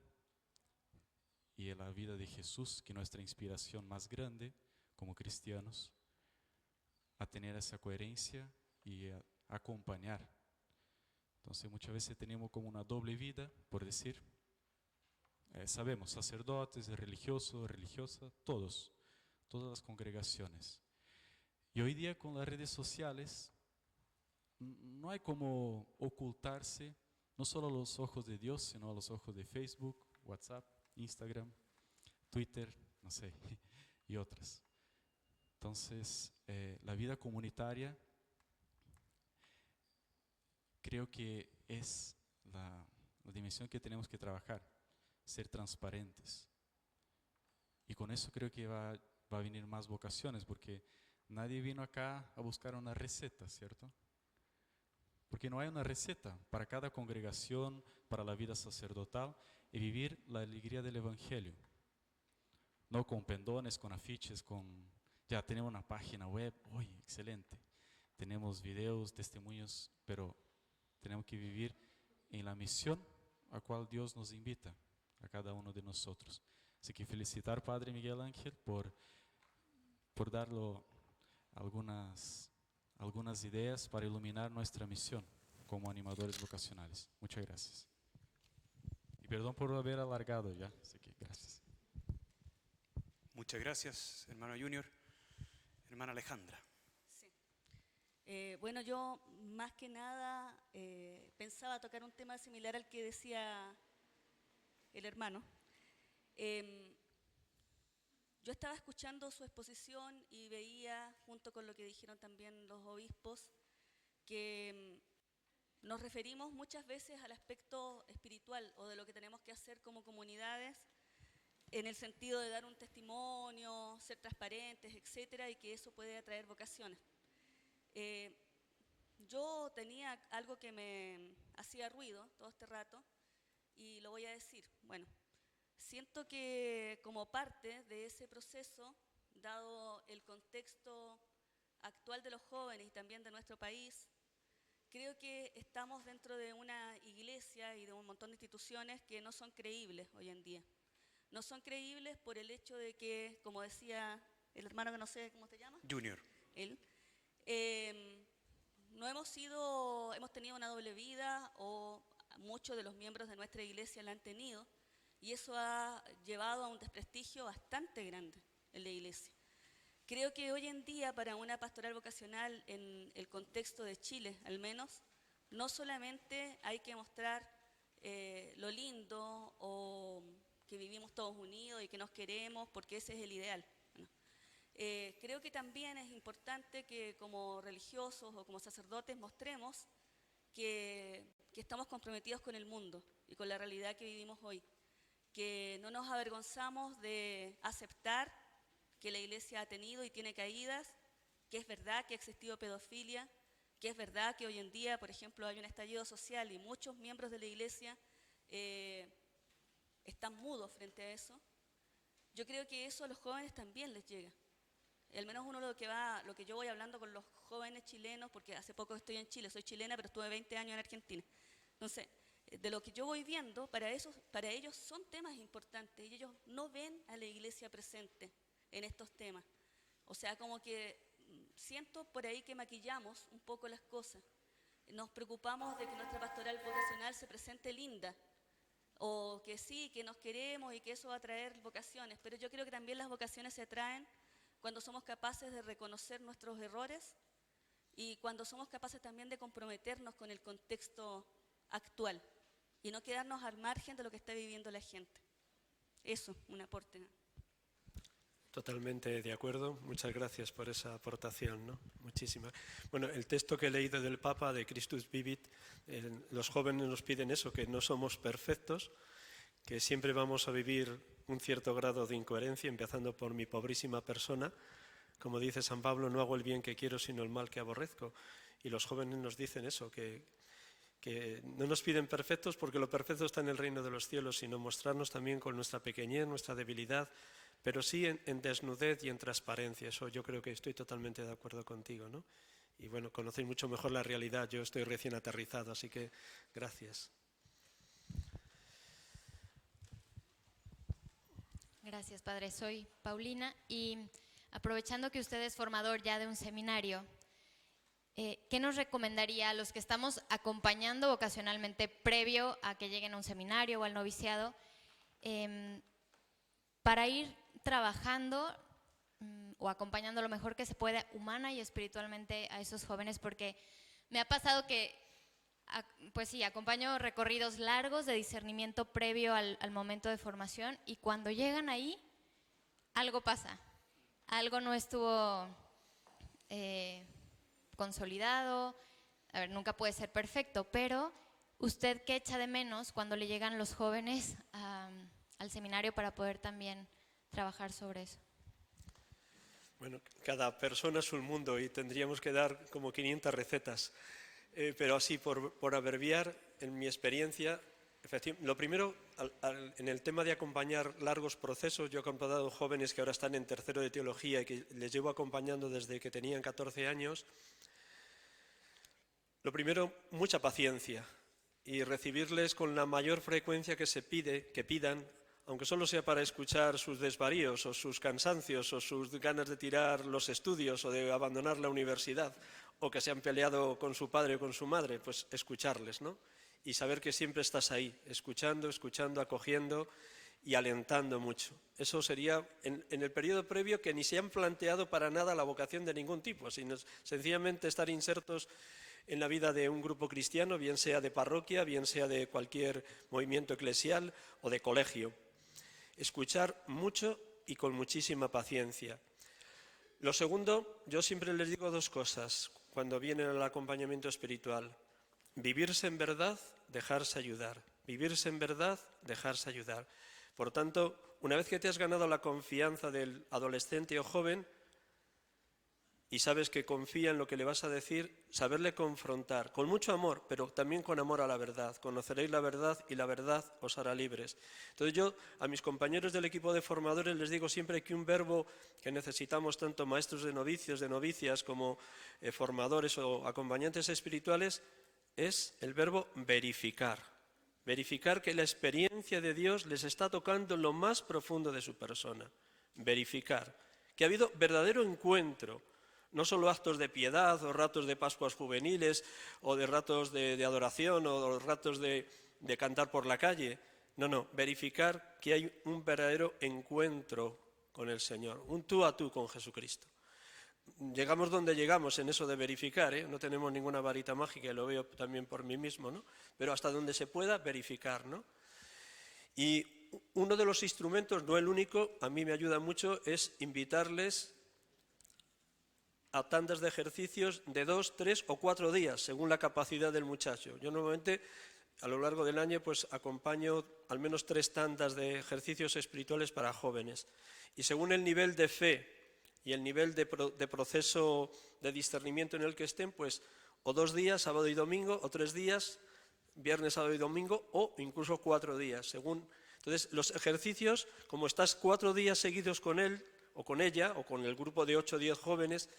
y la vida de Jesús, que es nuestra inspiración más grande como cristianos, a tener esa coherencia y a acompañar. Entonces muchas veces tenemos como una doble vida, por decir, sabemos, sacerdotes, religiosos, religiosas, todas las congregaciones. Y hoy día con las redes sociales no hay como ocultarse, no solo a los ojos de Dios, sino a los ojos de Facebook, WhatsApp, Instagram, Twitter, no sé, y otras. Entonces, la vida comunitaria creo que es la dimensión que tenemos que trabajar, ser transparentes. Y con eso creo que va a venir más vocaciones, porque nadie vino acá a buscar una receta, ¿cierto? Porque no hay una receta para cada congregación, para la vida sacerdotal, y vivir la alegría del Evangelio. No con pendones, con afiches, ya tenemos una página web, ¡uy, excelente! Tenemos videos, testimonios, pero tenemos que vivir en la misión a cual Dios nos invita a cada uno de nosotros. Así que felicitar Padre Miguel Ángel por darlo algunas ideas para iluminar nuestra misión como animadores vocacionales. Muchas gracias. Y perdón por haber alargado ya, así que gracias. Muchas gracias, hermano Junior. Hermana Alejandra. Sí. Bueno, yo más que nada pensaba tocar un tema similar al que decía el hermano. Yo estaba escuchando su exposición y veía, junto con lo que dijeron también los obispos, que nos referimos muchas veces al aspecto espiritual o de lo que tenemos que hacer como comunidades en el sentido de dar un testimonio, ser transparentes, etcétera, y que eso puede atraer vocaciones. Yo tenía algo que me hacía ruido todo este rato y lo voy a decir. Bueno, siento que como parte de ese proceso, dado el contexto actual de los jóvenes y también de nuestro país, creo que estamos dentro de una iglesia y de un montón de instituciones que no son creíbles hoy en día. No son creíbles por el hecho de que, como decía el hermano que no sé cómo se llama. Junior. Él. Hemos tenido una doble vida, o muchos de los miembros de nuestra iglesia la han tenido, y eso ha llevado a un desprestigio bastante grande en la iglesia. Creo que hoy en día para una pastoral vocacional en el contexto de Chile al menos, no solamente hay que mostrar lo lindo o que vivimos todos unidos y que nos queremos porque ese es el ideal. Bueno, creo que también es importante que como religiosos o como sacerdotes mostremos que estamos comprometidos con el mundo y con la realidad que vivimos hoy, que no nos avergonzamos de aceptar que la Iglesia ha tenido y tiene caídas, que es verdad que ha existido pedofilia, que es verdad que hoy en día, por ejemplo, hay un estallido social y muchos miembros de la Iglesia están mudos frente a eso. Yo creo que eso a los jóvenes también les llega. Al menos uno lo que yo voy hablando con los jóvenes chilenos, porque hace poco estoy en Chile, soy chilena, pero estuve 20 años en Argentina. Entonces, de lo que yo voy viendo, para ellos son temas importantes y ellos no ven a la Iglesia presente en estos temas. O sea, como que siento por ahí que maquillamos un poco las cosas. Nos preocupamos de que nuestra pastoral vocacional se presente linda, o que sí, que nos queremos y que eso va a traer vocaciones, pero yo creo que también las vocaciones se traen cuando somos capaces de reconocer nuestros errores y cuando somos capaces también de comprometernos con el contexto actual y no quedarnos al margen de lo que está viviendo la gente. Eso, un aporte. Totalmente de acuerdo. Muchas gracias por esa aportación, ¿no? Muchísimas. Bueno, el texto que he leído del Papa, de Christus Vivit, los jóvenes nos piden eso, que no somos perfectos, que siempre vamos a vivir un cierto grado de incoherencia, empezando por mi pobrísima persona. Como dice San Pablo, no hago el bien que quiero, sino el mal que aborrezco. Y los jóvenes nos dicen eso, que no nos piden perfectos porque lo perfecto está en el reino de los cielos, sino mostrarnos también con nuestra pequeñez, nuestra debilidad, pero sí en desnudez y en transparencia. Eso yo creo que estoy totalmente de acuerdo contigo, ¿no? Y bueno, conocéis mucho mejor la realidad, yo estoy recién aterrizado, así que gracias. Gracias, Padre. Soy Paulina y aprovechando que usted es formador ya de un seminario, ¿qué nos recomendaría a los que estamos acompañando vocacionalmente previo a que lleguen a un seminario o al noviciado para ir trabajando o acompañando lo mejor que se pueda humana y espiritualmente a esos jóvenes? Porque me ha pasado que, pues sí, acompaño recorridos largos de discernimiento previo al momento de formación y cuando llegan ahí, algo pasa, algo no estuvo consolidado. A ver, nunca puede ser perfecto, pero ¿usted qué echa de menos cuando le llegan los jóvenes al seminario para poder también trabajar sobre eso? Bueno, cada persona es un mundo y tendríamos que dar como 500 recetas, pero así por abreviar, en mi experiencia, lo primero, en el tema de acompañar largos procesos, yo he acompañado jóvenes que ahora están en tercero de teología y que les llevo acompañando desde que tenían 14 años. Lo primero, mucha paciencia y recibirles con la mayor frecuencia que pidan, aunque solo sea para escuchar sus desvaríos o sus cansancios o sus ganas de tirar los estudios o de abandonar la universidad o que se han peleado con su padre o con su madre, pues escucharles, ¿no? Y saber que siempre estás ahí, escuchando, acogiendo y alentando mucho. Eso sería en el periodo previo, que ni se han planteado para nada la vocación de ningún tipo, sino sencillamente estar insertos en la vida de un grupo cristiano, bien sea de parroquia, bien sea de cualquier movimiento eclesial o de colegio. Escuchar mucho y con muchísima paciencia. Lo segundo, yo siempre les digo dos cosas cuando vienen al acompañamiento espiritual. Vivirse en verdad, dejarse ayudar. Vivirse en verdad, dejarse ayudar. Por tanto, una vez que te has ganado la confianza del adolescente o joven y sabes que confía en lo que le vas a decir, saberle confrontar con mucho amor, pero también con amor a la verdad. Conoceréis la verdad y la verdad os hará libres. Entonces yo a mis compañeros del equipo de formadores les digo siempre que un verbo que necesitamos tanto maestros de novicios, de novicias, como formadores o acompañantes espirituales, es el verbo verificar. Verificar que la experiencia de Dios les está tocando en lo más profundo de su persona. Verificar que ha habido verdadero encuentro, no solo actos de piedad o ratos de Pascuas juveniles o de ratos de adoración o ratos de cantar por la calle. No, verificar que hay un verdadero encuentro con el Señor, un tú a tú con Jesucristo. llegamos donde llegamos en eso de verificar, ¿eh? No tenemos ninguna varita mágica, y lo veo también por mí mismo, ¿no? Pero hasta donde se pueda verificar, ¿no? Y uno de los instrumentos, no el único, a mí me ayuda mucho, es invitarles a tandas de ejercicios de 2, 3 o 4 días, según la capacidad del muchacho. Yo normalmente, a lo largo del año, pues acompaño al menos 3 tandas de ejercicios espirituales para jóvenes. Y según el nivel de fe y el nivel de proceso de discernimiento en el que estén, pues o 2 días, sábado y domingo, o 3 días, viernes, sábado y domingo, o incluso 4 días, según. Entonces, los ejercicios, como estás 4 días seguidos con él, o con ella, o con el grupo de 8 o 10 jóvenes,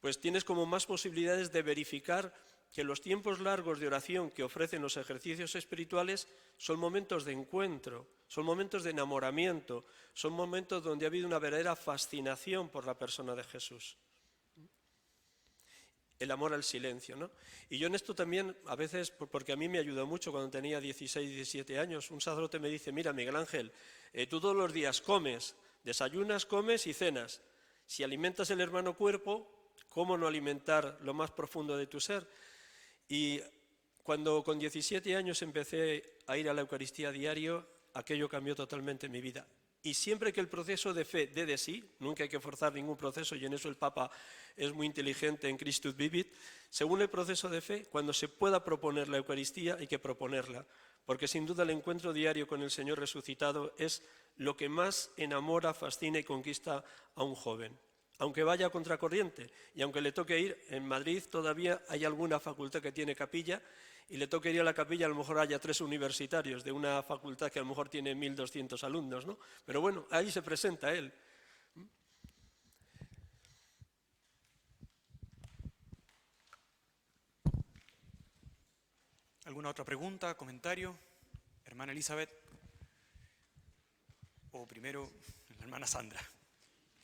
pues tienes como más posibilidades de verificar que los tiempos largos de oración que ofrecen los ejercicios espirituales son momentos de encuentro, son momentos de enamoramiento, son momentos donde ha habido una verdadera fascinación por la persona de Jesús. El amor al silencio, ¿no? Y yo en esto también, a veces, porque a mí me ayudó mucho cuando tenía 16, 17 años, un sacerdote me dice, mira, Miguel Ángel, tú todos los días comes, desayunas, comes y cenas. Si alimentas el hermano cuerpo, ¿cómo no alimentar lo más profundo de tu ser? Y cuando con 17 años empecé a ir a la Eucaristía a diario, aquello cambió totalmente mi vida. Y siempre que el proceso de fe dé de sí, nunca hay que forzar ningún proceso, y en eso el Papa es muy inteligente en Christus Vivit, según el proceso de fe, cuando se pueda proponer la Eucaristía hay que proponerla, porque sin duda el encuentro diario con el Señor resucitado es lo que más enamora, fascina y conquista a un joven. Aunque vaya a contracorriente y aunque le toque ir, en Madrid todavía hay alguna facultad que tiene capilla y le toque ir a la capilla, a lo mejor haya 3 universitarios de una facultad que a lo mejor tiene 1.200 alumnos, ¿no? Pero bueno, ahí se presenta él. ¿Alguna otra pregunta, comentario? Hermana Elizabeth. O primero, la hermana Sandra.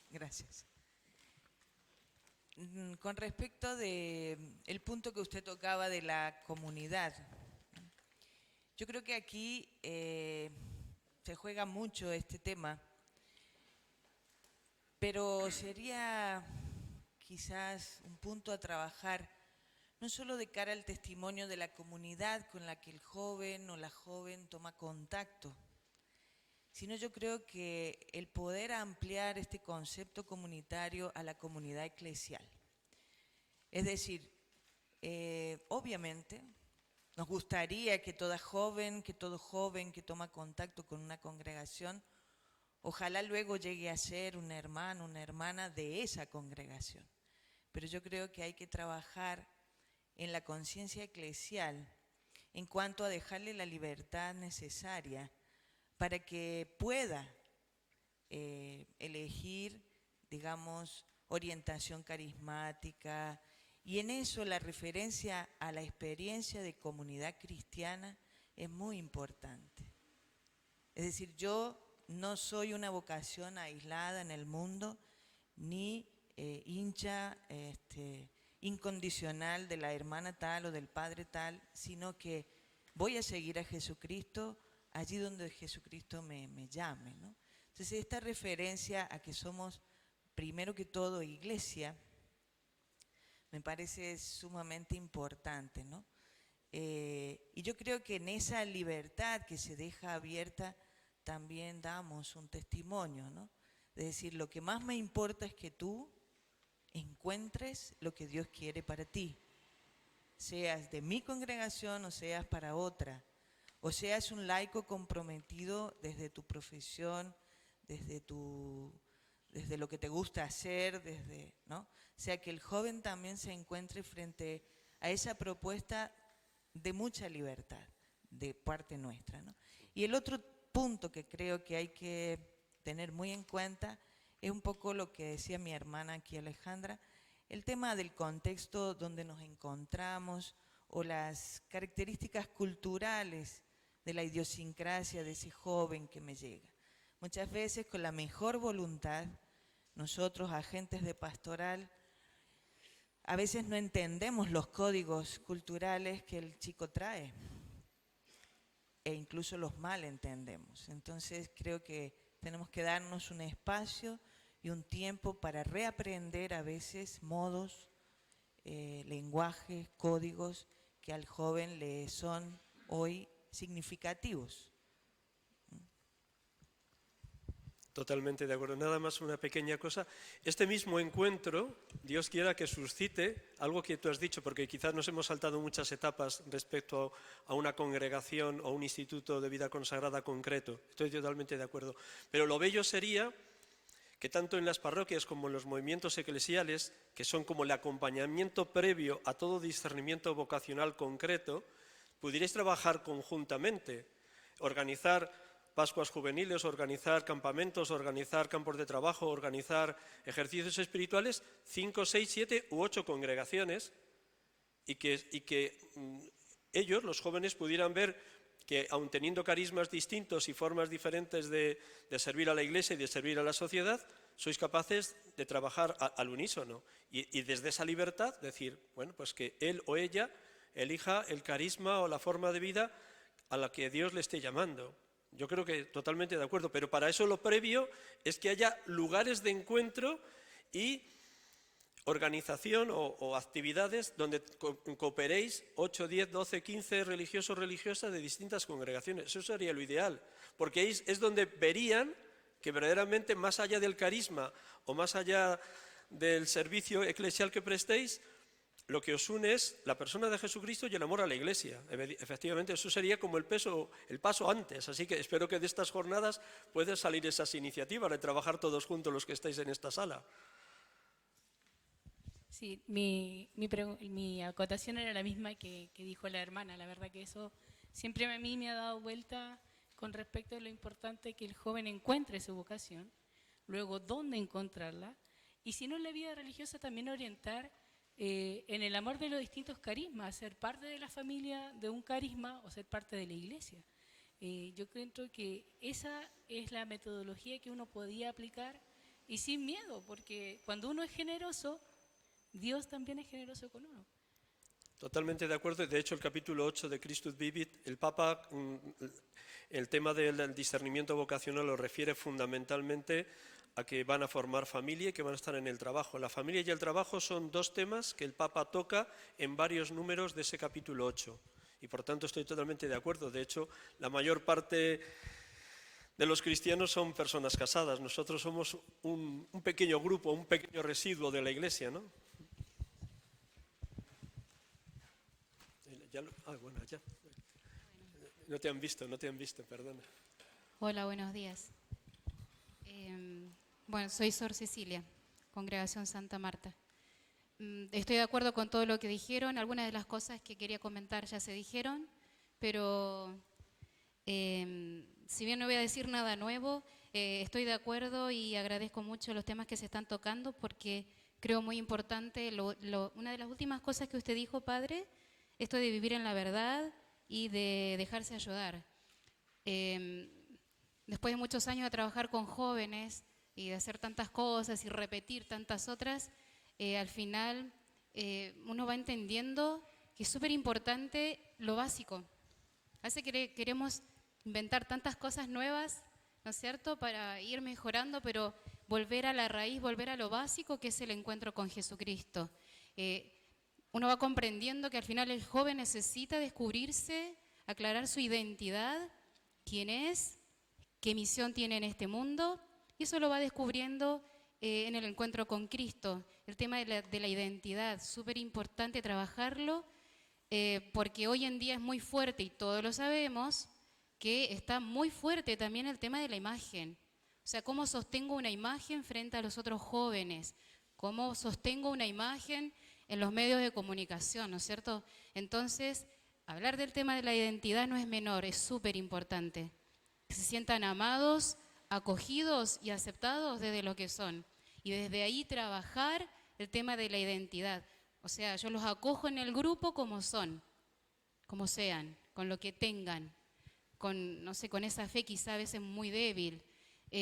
Gracias. Con respecto del punto que usted tocaba de la comunidad, yo creo que aquí se juega mucho este tema, pero sería quizás un punto a trabajar no solo de cara al testimonio de la comunidad con la que el joven o la joven toma contacto, sino yo creo que el poder ampliar este concepto comunitario a la comunidad eclesial. Es decir, obviamente nos gustaría que todo joven que toma contacto con una congregación, ojalá luego llegue a ser un hermano, una hermana de esa congregación. Pero yo creo que hay que trabajar en la conciencia eclesial en cuanto a dejarle la libertad necesaria para que pueda elegir, digamos, orientación carismática, y en eso la referencia a la experiencia de comunidad cristiana es muy importante. Es decir, yo no soy una vocación aislada en el mundo, ni hincha incondicional de la hermana tal o del padre tal, sino que voy a seguir a Jesucristo allí donde Jesucristo me llame, ¿no? Entonces, esta referencia a que somos, primero que todo, iglesia, me parece sumamente importante, ¿no? Y yo creo que en esa libertad que se deja abierta también damos un testimonio, ¿no? Es decir, lo que más me importa es que tú encuentres lo que Dios quiere para ti, seas de mi congregación o seas para otra, o seas un laico comprometido desde tu profesión, desde lo que te gusta hacer, ¿no? O sea, que el joven también se encuentre frente a esa propuesta de mucha libertad de parte nuestra, ¿no? Y el otro punto que creo que hay que tener muy en cuenta es un poco lo que decía mi hermana aquí, Alejandra, el tema del contexto donde nos encontramos o las características culturales de la idiosincrasia de ese joven que me llega. Muchas veces, con la mejor voluntad, nosotros, agentes de pastoral, a veces no entendemos los códigos culturales que el chico trae e incluso los mal entendemos. Entonces creo que tenemos que darnos un espacio y un tiempo para reaprender a veces modos, lenguajes, códigos que al joven le son hoy significativos. Totalmente de acuerdo. Nada más una pequeña cosa. Este mismo encuentro, Dios quiera que suscite algo que tú has dicho, porque quizás nos hemos saltado muchas etapas respecto a una congregación o un instituto de vida consagrada concreto. Estoy totalmente de acuerdo. Pero lo bello sería que tanto en las parroquias como en los movimientos eclesiales, que son como el acompañamiento previo a todo discernimiento vocacional concreto, pudierais trabajar conjuntamente, organizar Pascuas juveniles, organizar campamentos, organizar campos de trabajo, organizar ejercicios espirituales, 5, 6, 7 u 8 congregaciones, y que ellos, los jóvenes, pudieran ver que aun teniendo carismas distintos y formas diferentes de servir a la Iglesia y de servir a la sociedad, sois capaces de trabajar al unísono y desde esa libertad decir, bueno, pues que él o ella elija el carisma o la forma de vida a la que Dios le esté llamando. Yo creo que totalmente de acuerdo, pero para eso lo previo es que haya lugares de encuentro y organización o actividades donde cooperéis 8, 10, 12, 15 religiosos o religiosas de distintas congregaciones. Eso sería lo ideal, porque ahí es donde verían que verdaderamente más allá del carisma o más allá del servicio eclesial que prestéis, lo que os une es la persona de Jesucristo y el amor a la Iglesia. Efectivamente, eso sería como el paso antes. Así que espero que de estas jornadas puedan salir esas iniciativas de trabajar todos juntos los que estáis en esta sala. Sí, mi acotación era la misma que dijo la hermana. La verdad que eso siempre a mí me ha dado vuelta con respecto a lo importante que el joven encuentre su vocación, luego dónde encontrarla, y si no en la vida religiosa también orientar en el amor de los distintos carismas, ser parte de la familia de un carisma o ser parte de la iglesia. Yo creo que esa es la metodología que uno podía aplicar y sin miedo, porque cuando uno es generoso, Dios también es generoso con uno. Totalmente de acuerdo. De hecho, el capítulo 8 de Christus Vivit, el Papa, el tema del discernimiento vocacional lo refiere fundamentalmente a que van a formar familia y que van a estar en el trabajo. La familia y el trabajo son dos temas que el Papa toca en varios números de ese capítulo 8. Y por tanto estoy totalmente de acuerdo. De hecho, la mayor parte de los cristianos son personas casadas. Nosotros somos un pequeño grupo, un pequeño residuo de la Iglesia, ¿no? Bueno, ya. No te han visto, perdona. Hola, buenos días. Bueno, soy Sor Cecilia, Congregación Santa Marta. Estoy de acuerdo con todo lo que dijeron. Algunas de las cosas que quería comentar ya se dijeron, pero si bien no voy a decir nada nuevo, estoy de acuerdo y agradezco mucho los temas que se están tocando porque creo muy importante, una de las últimas cosas que usted dijo, Padre, esto de vivir en la verdad y de dejarse ayudar. Después de muchos años de trabajar con jóvenes y de hacer tantas cosas y repetir tantas otras, al final uno va entendiendo que es súper importante lo básico. Hace que queremos inventar tantas cosas nuevas, ¿no es cierto?, para ir mejorando, pero volver a la raíz, volver a lo básico, que es el encuentro con Jesucristo. Uno va comprendiendo que al final el joven necesita descubrirse, aclarar su identidad, quién es, qué misión tiene en este mundo, y eso lo va descubriendo en el encuentro con Cristo. El tema de la identidad, súper importante trabajarlo, porque hoy en día es muy fuerte, y todos lo sabemos, que está muy fuerte también el tema de la imagen. O sea, cómo sostengo una imagen frente a los otros jóvenes, cómo sostengo una imagen en los medios de comunicación, ¿no es cierto? Entonces, hablar del tema de la identidad no es menor, es súper importante. Que se sientan amados, acogidos y aceptados desde lo que son. Y desde ahí trabajar el tema de la identidad. O sea, yo los acojo en el grupo como son, como sean, con lo que tengan, con, no sé, con esa fe quizá a veces muy débil.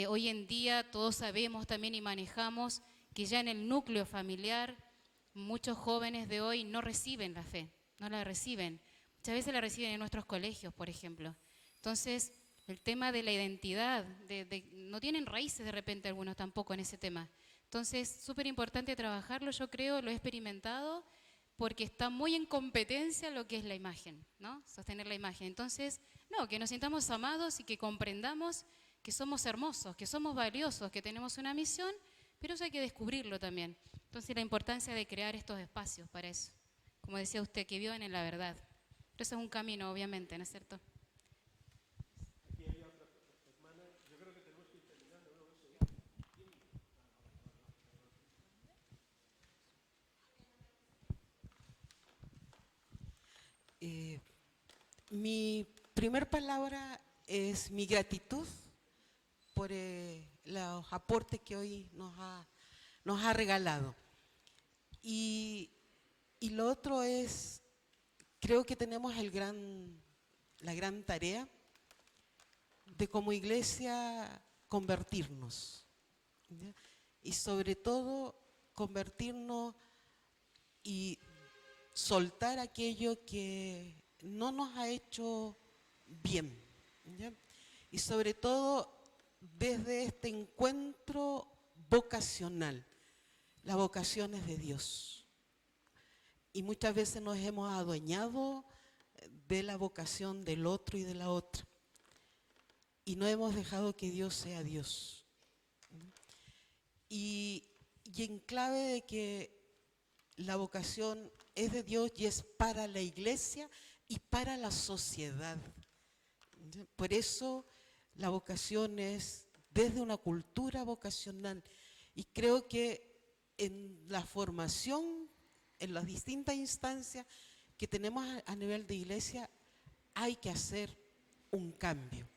Hoy en día todos sabemos también y manejamos que ya en el núcleo familiar muchos jóvenes de hoy no reciben la fe, no la reciben. Muchas veces la reciben en nuestros colegios, por ejemplo. Entonces, el tema de la identidad, no tienen raíces de repente algunos tampoco en ese tema. Entonces, súper importante trabajarlo, yo creo, lo he experimentado, porque está muy en competencia lo que es la imagen, ¿no? Sostener la imagen. Entonces, no, que nos sintamos amados y que comprendamos que somos hermosos, que somos valiosos, que tenemos una misión, pero eso hay que descubrirlo también. Entonces, la importancia de crear estos espacios para eso. Como decía usted, que vivan en la verdad. Pero eso es un camino, obviamente, ¿no es cierto? Mi primer palabra es mi gratitud por los aportes que hoy nos ha regalado. Y lo otro es, creo que tenemos la gran tarea de como iglesia convertirnos, ¿ya? Y sobre todo convertirnos y soltar aquello que no nos ha hecho bien, ¿ya? Y sobre todo desde este encuentro vocacional. La vocación es de Dios. Y muchas veces nos hemos adueñado de la vocación del otro y de la otra. Y no hemos dejado que Dios sea Dios. Y en clave de que la vocación es de Dios y es para la iglesia y para la sociedad. Por eso la vocación es desde una cultura vocacional. Y creo que en la formación, en las distintas instancias que tenemos a nivel de iglesia, hay que hacer un cambio.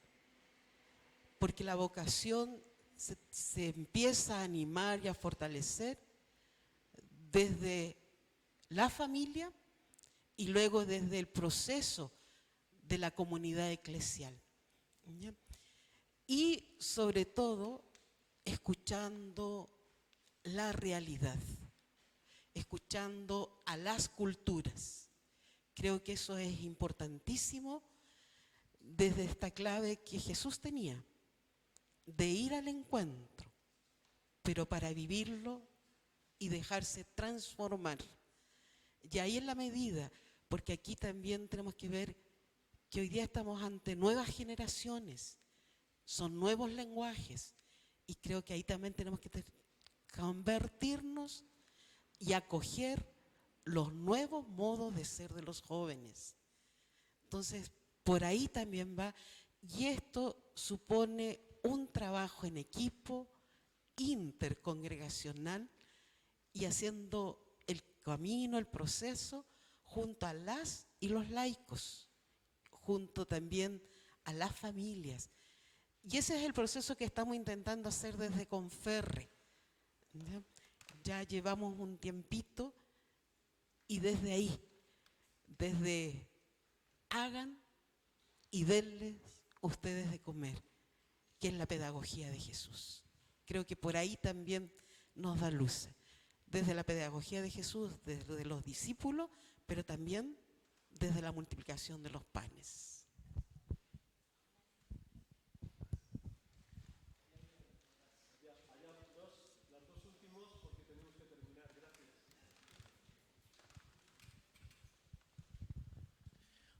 Porque la vocación se empieza a animar y a fortalecer desde la familia y luego desde el proceso de la comunidad eclesial. ¿Ya? Y sobre todo, escuchando la realidad, escuchando a las culturas. Creo que eso es importantísimo desde esta clave que Jesús tenía, de ir al encuentro, pero para vivirlo y dejarse transformar. Y ahí en la medida, porque aquí también tenemos que ver que hoy día estamos ante nuevas generaciones, son nuevos lenguajes, y creo que ahí también tenemos que convertirnos y acoger los nuevos modos de ser de los jóvenes. Entonces, por ahí también va, y esto supone un trabajo en equipo, intercongregacional, y haciendo el camino, el proceso, junto a las y los laicos, junto también a las familias. Y ese es el proceso que estamos intentando hacer desde Conferre. Ya llevamos un tiempito y desde ahí, desde hagan y denles ustedes de comer, que es la pedagogía de Jesús. Creo que por ahí también nos da luz. Desde la pedagogía de Jesús, desde los discípulos, pero también desde la multiplicación de los panes.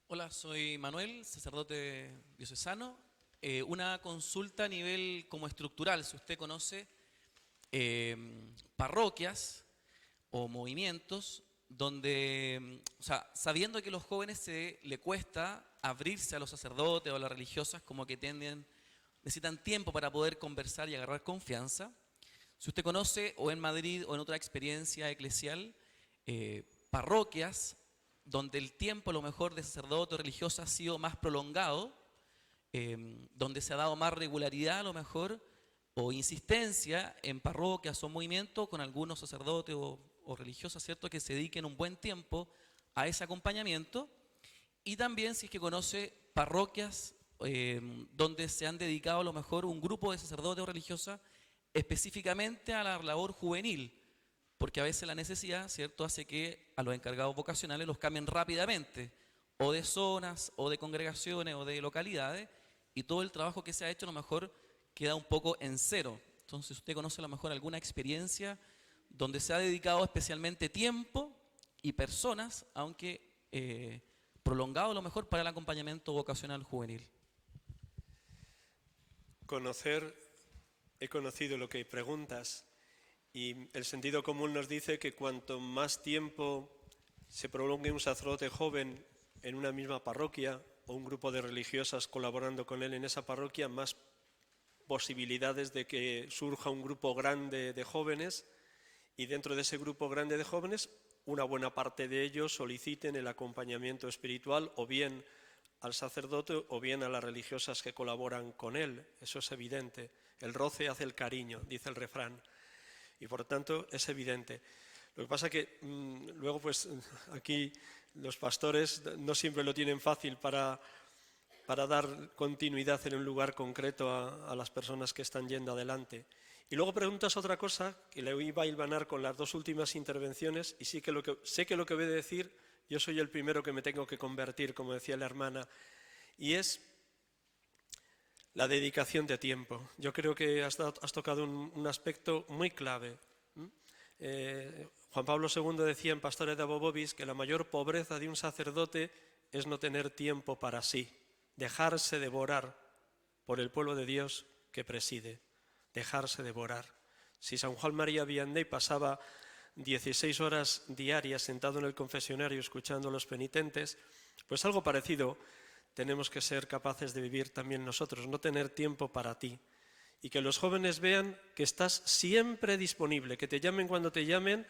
Hola, soy Manuel, sacerdote diocesano. Una consulta a nivel como estructural, si usted conoce parroquias o movimientos donde, o sea, sabiendo que a los jóvenes le cuesta abrirse a los sacerdotes o a las religiosas, como que necesitan tiempo para poder conversar y agarrar confianza. Si usted conoce, o en Madrid o en otra experiencia eclesial, parroquias donde el tiempo a lo mejor de sacerdote o religiosa ha sido más prolongado, donde se ha dado más regularidad a lo mejor, o insistencia en parroquias o movimientos con algunos sacerdotes o religiosas, ¿cierto?, que se dediquen un buen tiempo a ese acompañamiento. Y también si es que conoce parroquias donde se han dedicado a lo mejor un grupo de sacerdotes o religiosas específicamente a la labor juvenil, porque a veces la necesidad, ¿cierto?, hace que a los encargados vocacionales los cambien rápidamente, o de zonas, o de congregaciones, o de localidades, y todo el trabajo que se ha hecho a lo mejor queda un poco en cero. Entonces usted conoce a lo mejor alguna experiencia donde se ha dedicado especialmente tiempo y personas, aunque prolongado a lo mejor, para el acompañamiento vocacional juvenil. He conocido lo que preguntas, y el sentido común nos dice que cuanto más tiempo se prolongue un sacerdote joven en una misma parroquia o un grupo de religiosas colaborando con él en esa parroquia, más posibilidades de que surja un grupo grande de jóvenes, y dentro de ese grupo grande de jóvenes una buena parte de ellos soliciten el acompañamiento espiritual o bien al sacerdote o bien a las religiosas que colaboran con él. Eso es evidente. El roce hace el cariño, dice el refrán, y por tanto es evidente. Lo que pasa es que luego pues aquí los pastores no siempre lo tienen fácil para dar continuidad en un lugar concreto a las personas que están yendo adelante. Y luego preguntas otra cosa que le iba a hilvanar con las dos últimas intervenciones, y sé que lo que voy a decir, yo soy el primero que me tengo que convertir, como decía la hermana, y es la dedicación de tiempo. Yo creo que has tocado un aspecto muy clave. Juan Pablo II decía en Pastore de Bobobis que la mayor pobreza de un sacerdote es no tener tiempo para sí, dejarse devorar por el pueblo de Dios que preside, dejarse devorar. Si San Juan María Vianney pasaba 16 horas diarias sentado en el confesionario escuchando a los penitentes, pues algo parecido tenemos que ser capaces de vivir también nosotros, no tener tiempo para ti. Y que los jóvenes vean que estás siempre disponible, que te llamen cuando te llamen,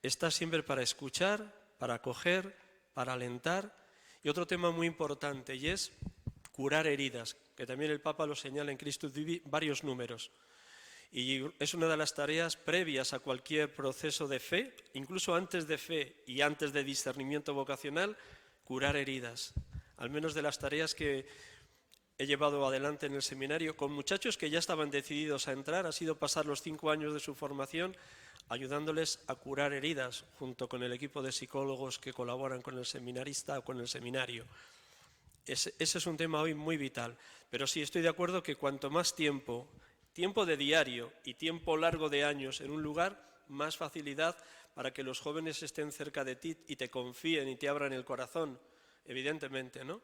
estás siempre para escuchar, para acoger, para alentar. Y otro tema muy importante, y es curar heridas, que también el Papa lo señala en Christus Vivi, varios números. Y es una de las tareas previas a cualquier proceso de fe, incluso antes de fe y antes de discernimiento vocacional, curar heridas. Al menos de las tareas que he llevado adelante en el seminario con muchachos que ya estaban decididos a entrar, ha sido pasar los 5 años de su formación ayudándoles a curar heridas junto con el equipo de psicólogos que colaboran con el seminarista o con el seminario. Ese es un tema hoy muy vital, pero sí estoy de acuerdo que cuanto más tiempo de diario y tiempo largo de años en un lugar, más facilidad para que los jóvenes estén cerca de ti y te confíen y te abran el corazón, evidentemente, ¿no?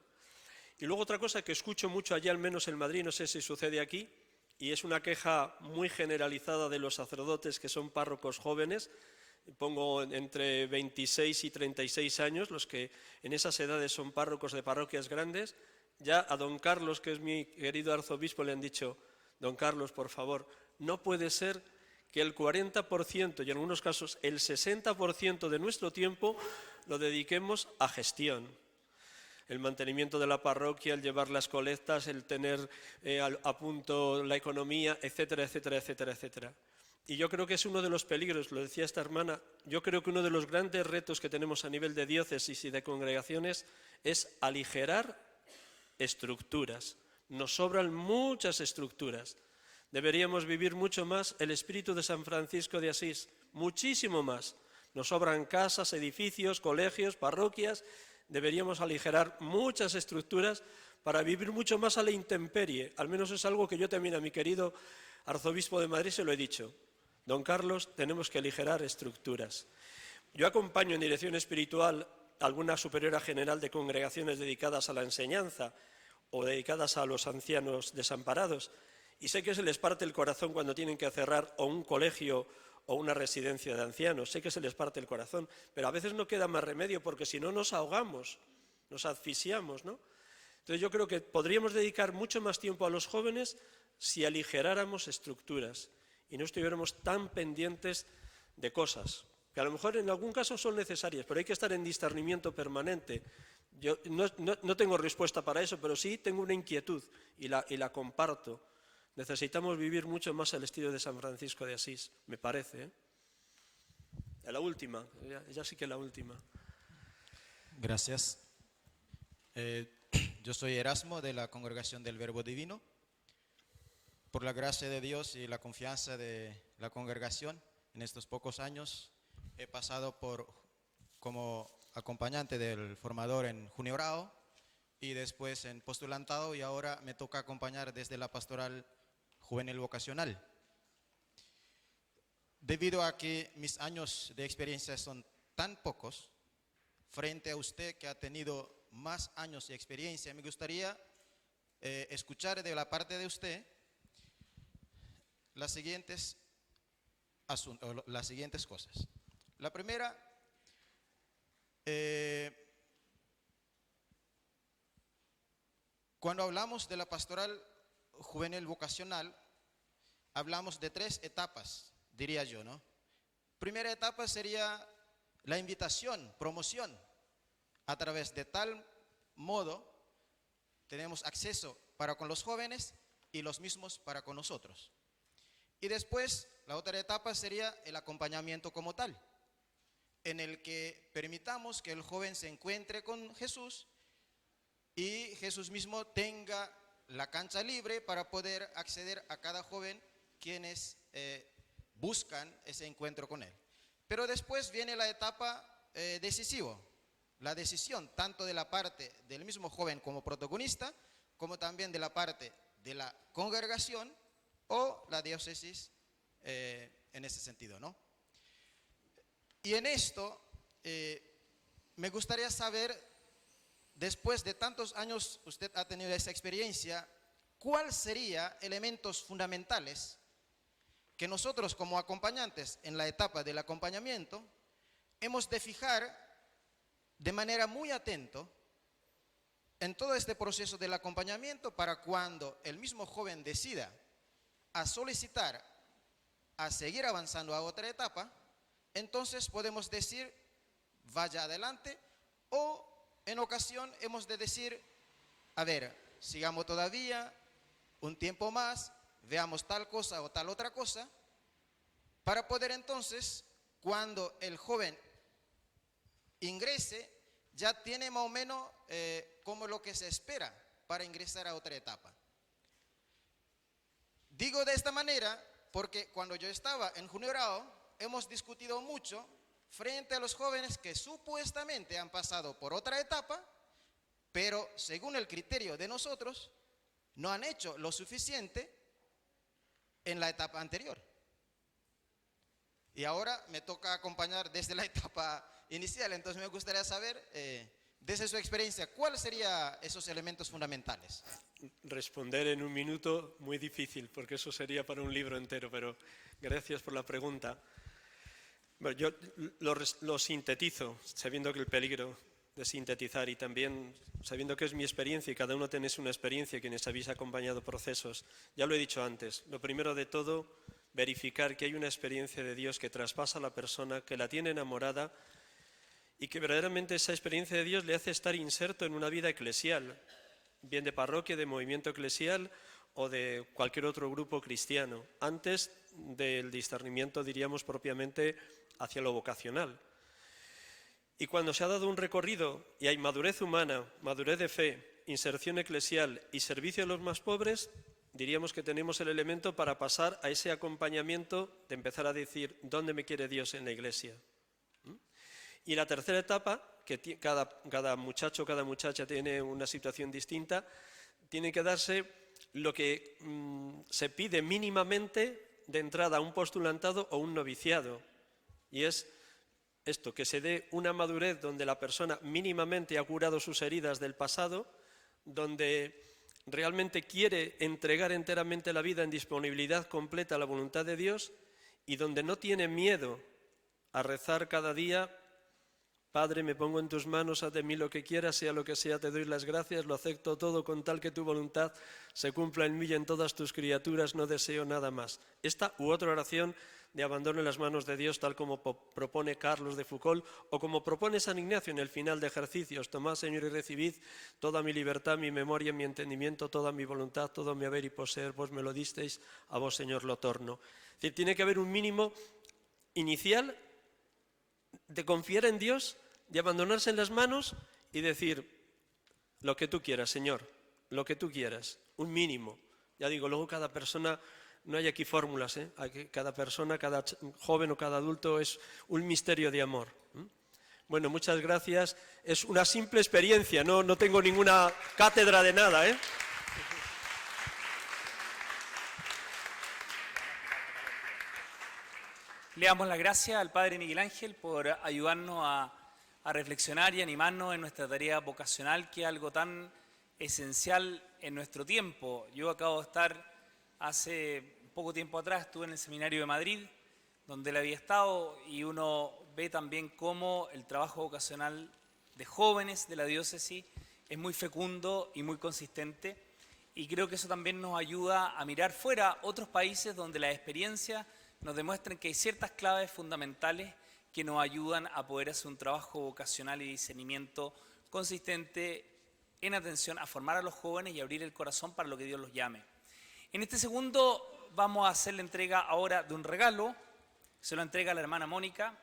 Y luego otra cosa que escucho mucho allá, al menos en Madrid, no sé si sucede aquí, y es una queja muy generalizada de los sacerdotes que son párrocos jóvenes, pongo entre 26 y 36 años, los que en esas edades son párrocos de parroquias grandes. Ya a don Carlos, que es mi querido arzobispo, le han dicho: don Carlos, por favor, no puede ser que el 40% y en algunos casos el 60% de nuestro tiempo lo dediquemos a gestión. El mantenimiento de la parroquia, el llevar las colectas, el tener a punto la economía, etcétera, etcétera, etcétera, etcétera. Y yo creo que es uno de los peligros, lo decía esta hermana, yo creo que uno de los grandes retos que tenemos a nivel de diócesis y de congregaciones es aligerar estructuras. Nos sobran muchas estructuras. Deberíamos vivir mucho más el espíritu de San Francisco de Asís, muchísimo más. Nos sobran casas, edificios, colegios, parroquias. Deberíamos aligerar muchas estructuras para vivir mucho más a la intemperie. Al menos es algo que yo también a mi querido arzobispo de Madrid se lo he dicho. Don Carlos, tenemos que aligerar estructuras. Yo acompaño en dirección espiritual a alguna superiora general de congregaciones dedicadas a la enseñanza o dedicadas a los ancianos desamparados, y sé que se les parte el corazón cuando tienen que cerrar o un colegio o una residencia de ancianos, sé que se les parte el corazón, pero a veces no queda más remedio porque si no nos ahogamos, nos asfixiamos, ¿no? Entonces yo creo que podríamos dedicar mucho más tiempo a los jóvenes si aligeráramos estructuras y no estuviéramos tan pendientes de cosas, que a lo mejor en algún caso son necesarias, pero hay que estar en discernimiento permanente. Yo no tengo respuesta para eso, pero sí tengo una inquietud y la comparto. Necesitamos vivir mucho más el estilo de San Francisco de Asís, me parece, ¿eh? La última, ya sí que la última. Gracias. Yo soy Erasmo de la Congregación del Verbo Divino. Por la gracia de Dios y la confianza de la congregación, en estos pocos años he pasado como acompañante del formador en Junio Bravo, y después en postulantado, y ahora me toca acompañar desde la pastoral juvenil vocacional. Debido a que mis años de experiencia son tan pocos, frente a usted que ha tenido más años de experiencia, me gustaría escuchar de la parte de usted las siguientes cosas. La primera, cuando hablamos de la pastoral juvenil vocacional, hablamos de 3 etapas, diría yo, ¿no? Primera etapa sería la invitación, promoción. A través de tal modo tenemos acceso para con los jóvenes y los mismos para con nosotros. Y después, la otra etapa sería el acompañamiento como tal, en el que permitamos que el joven se encuentre con Jesús y Jesús mismo tenga la cancha libre para poder acceder a cada joven quienes buscan ese encuentro con él. Pero después viene la etapa decisiva, la decisión tanto de la parte del mismo joven como protagonista, como también de la parte de la congregación o la diócesis en ese sentido, ¿no? Y en esto me gustaría saber, después de tantos años usted ha tenido esa experiencia, ¿cuáles serían elementos fundamentales que nosotros como acompañantes en la etapa del acompañamiento hemos de fijar de manera muy atento en todo este proceso del acompañamiento para cuando el mismo joven decida a solicitar a seguir avanzando a otra etapa, entonces podemos decir vaya adelante, o en ocasión hemos de decir, a ver, sigamos todavía un tiempo más, veamos tal cosa o tal otra cosa, para poder entonces, cuando el joven ingrese, ya tiene más o menos como lo que se espera para ingresar a otra etapa. Digo de esta manera porque cuando yo estaba en juniorado, hemos discutido mucho frente a los jóvenes que supuestamente han pasado por otra etapa, pero según el criterio de nosotros, no han hecho lo suficiente en la etapa anterior. Y ahora me toca acompañar desde la etapa inicial, entonces me gustaría saber, desde su experiencia, ¿cuáles serían esos elementos fundamentales? Responder en un minuto, muy difícil, porque eso sería para un libro entero, pero gracias por la pregunta. Bueno, yo lo sintetizo, sabiendo que el peligro de sintetizar y también sabiendo que es mi experiencia y cada uno tenéis una experiencia, quienes habéis acompañado procesos. Ya lo he dicho antes, lo primero de todo, verificar que hay una experiencia de Dios que traspasa a la persona, que la tiene enamorada y que verdaderamente esa experiencia de Dios le hace estar inserto en una vida eclesial, bien de parroquia, de movimiento eclesial o de cualquier otro grupo cristiano, antes del discernimiento, diríamos propiamente, hacia lo vocacional. Y cuando se ha dado un recorrido y hay madurez humana, madurez de fe, inserción eclesial y servicio a los más pobres, diríamos que tenemos el elemento para pasar a ese acompañamiento de empezar a decir ¿dónde me quiere Dios en la iglesia? Y la tercera etapa, que cada muchacho, cada muchacha tiene una situación distinta, tiene que darse lo que se pide mínimamente de entrada a un postulantado o un noviciado, y es esto, que se dé una madurez donde la persona mínimamente ha curado sus heridas del pasado, donde realmente quiere entregar enteramente la vida en disponibilidad completa a la voluntad de Dios y donde no tiene miedo a rezar cada día: Padre, me pongo en tus manos, haz de mí lo que quieras, sea lo que sea, te doy las gracias, lo acepto todo con tal que tu voluntad se cumpla en mí y en todas tus criaturas, no deseo nada más. Esta u otra oración de abandono en las manos de Dios, tal como propone Carlos de Foucauld o como propone San Ignacio en el final de Ejercicios: tomad, Señor, y recibid toda mi libertad, mi memoria, mi entendimiento, toda mi voluntad, todo mi haber y poseer, vos me lo disteis, a vos, Señor, lo torno. Es decir, tiene que haber un mínimo inicial de confiar en Dios, de abandonarse en las manos y decir lo que tú quieras, Señor, lo que tú quieras, un mínimo. Ya digo, luego cada persona, no hay aquí fórmulas, cada persona, cada joven o cada adulto es un misterio de amor. Bueno, muchas gracias. Es una simple experiencia, no tengo ninguna cátedra de nada, ¿eh? Le damos las gracias al Padre Miguel Ángel por ayudarnos a reflexionar y animarnos en nuestra tarea vocacional, que es algo tan esencial en nuestro tiempo. Yo acabo de estar hace poco tiempo atrás, estuve en el Seminario de Madrid, donde él había estado, y uno ve también cómo el trabajo vocacional de jóvenes de la diócesis es muy fecundo y muy consistente, y creo que eso también nos ayuda a mirar fuera otros países donde las experiencias nos demuestran que hay ciertas claves fundamentales que nos ayudan a poder hacer un trabajo vocacional y discernimiento consistente en atención a formar a los jóvenes y abrir el corazón para lo que Dios los llame. En este segundo vamos a hacer la entrega ahora de un regalo, se lo entrega a la hermana Mónica.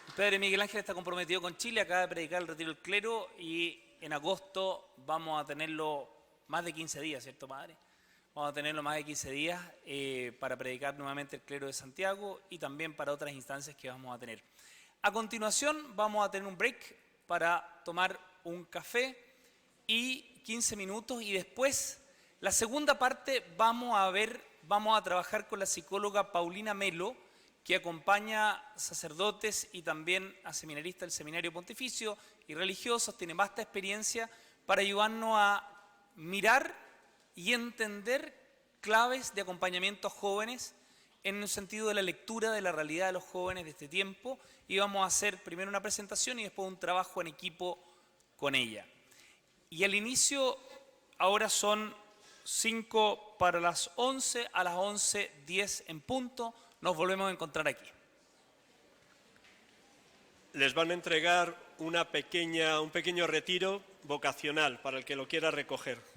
El Padre Miguel Ángel está comprometido con Chile, acaba de predicar el retiro del clero y en agosto vamos a tenerlo más de 15 días, ¿cierto, Padre? Vamos a tenerlo más de 15 días para predicar nuevamente el clero de Santiago y también para otras instancias que vamos a tener. A continuación vamos a tener un break para tomar un café y 15 minutos y después la segunda parte vamos a trabajar con la psicóloga Paulina Melo, que acompaña a sacerdotes y también a seminaristas del Seminario Pontificio y religiosos, tiene vasta experiencia para ayudarnos a mirar y entender claves de acompañamiento a jóvenes en el sentido de la lectura de la realidad de los jóvenes de este tiempo, y vamos a hacer primero una presentación y después un trabajo en equipo con ella. Y al inicio, ahora son 5 para las 11, a las 11:10 en punto, nos volvemos a encontrar aquí. Les van a entregar un pequeño retiro vocacional para el que lo quiera recoger.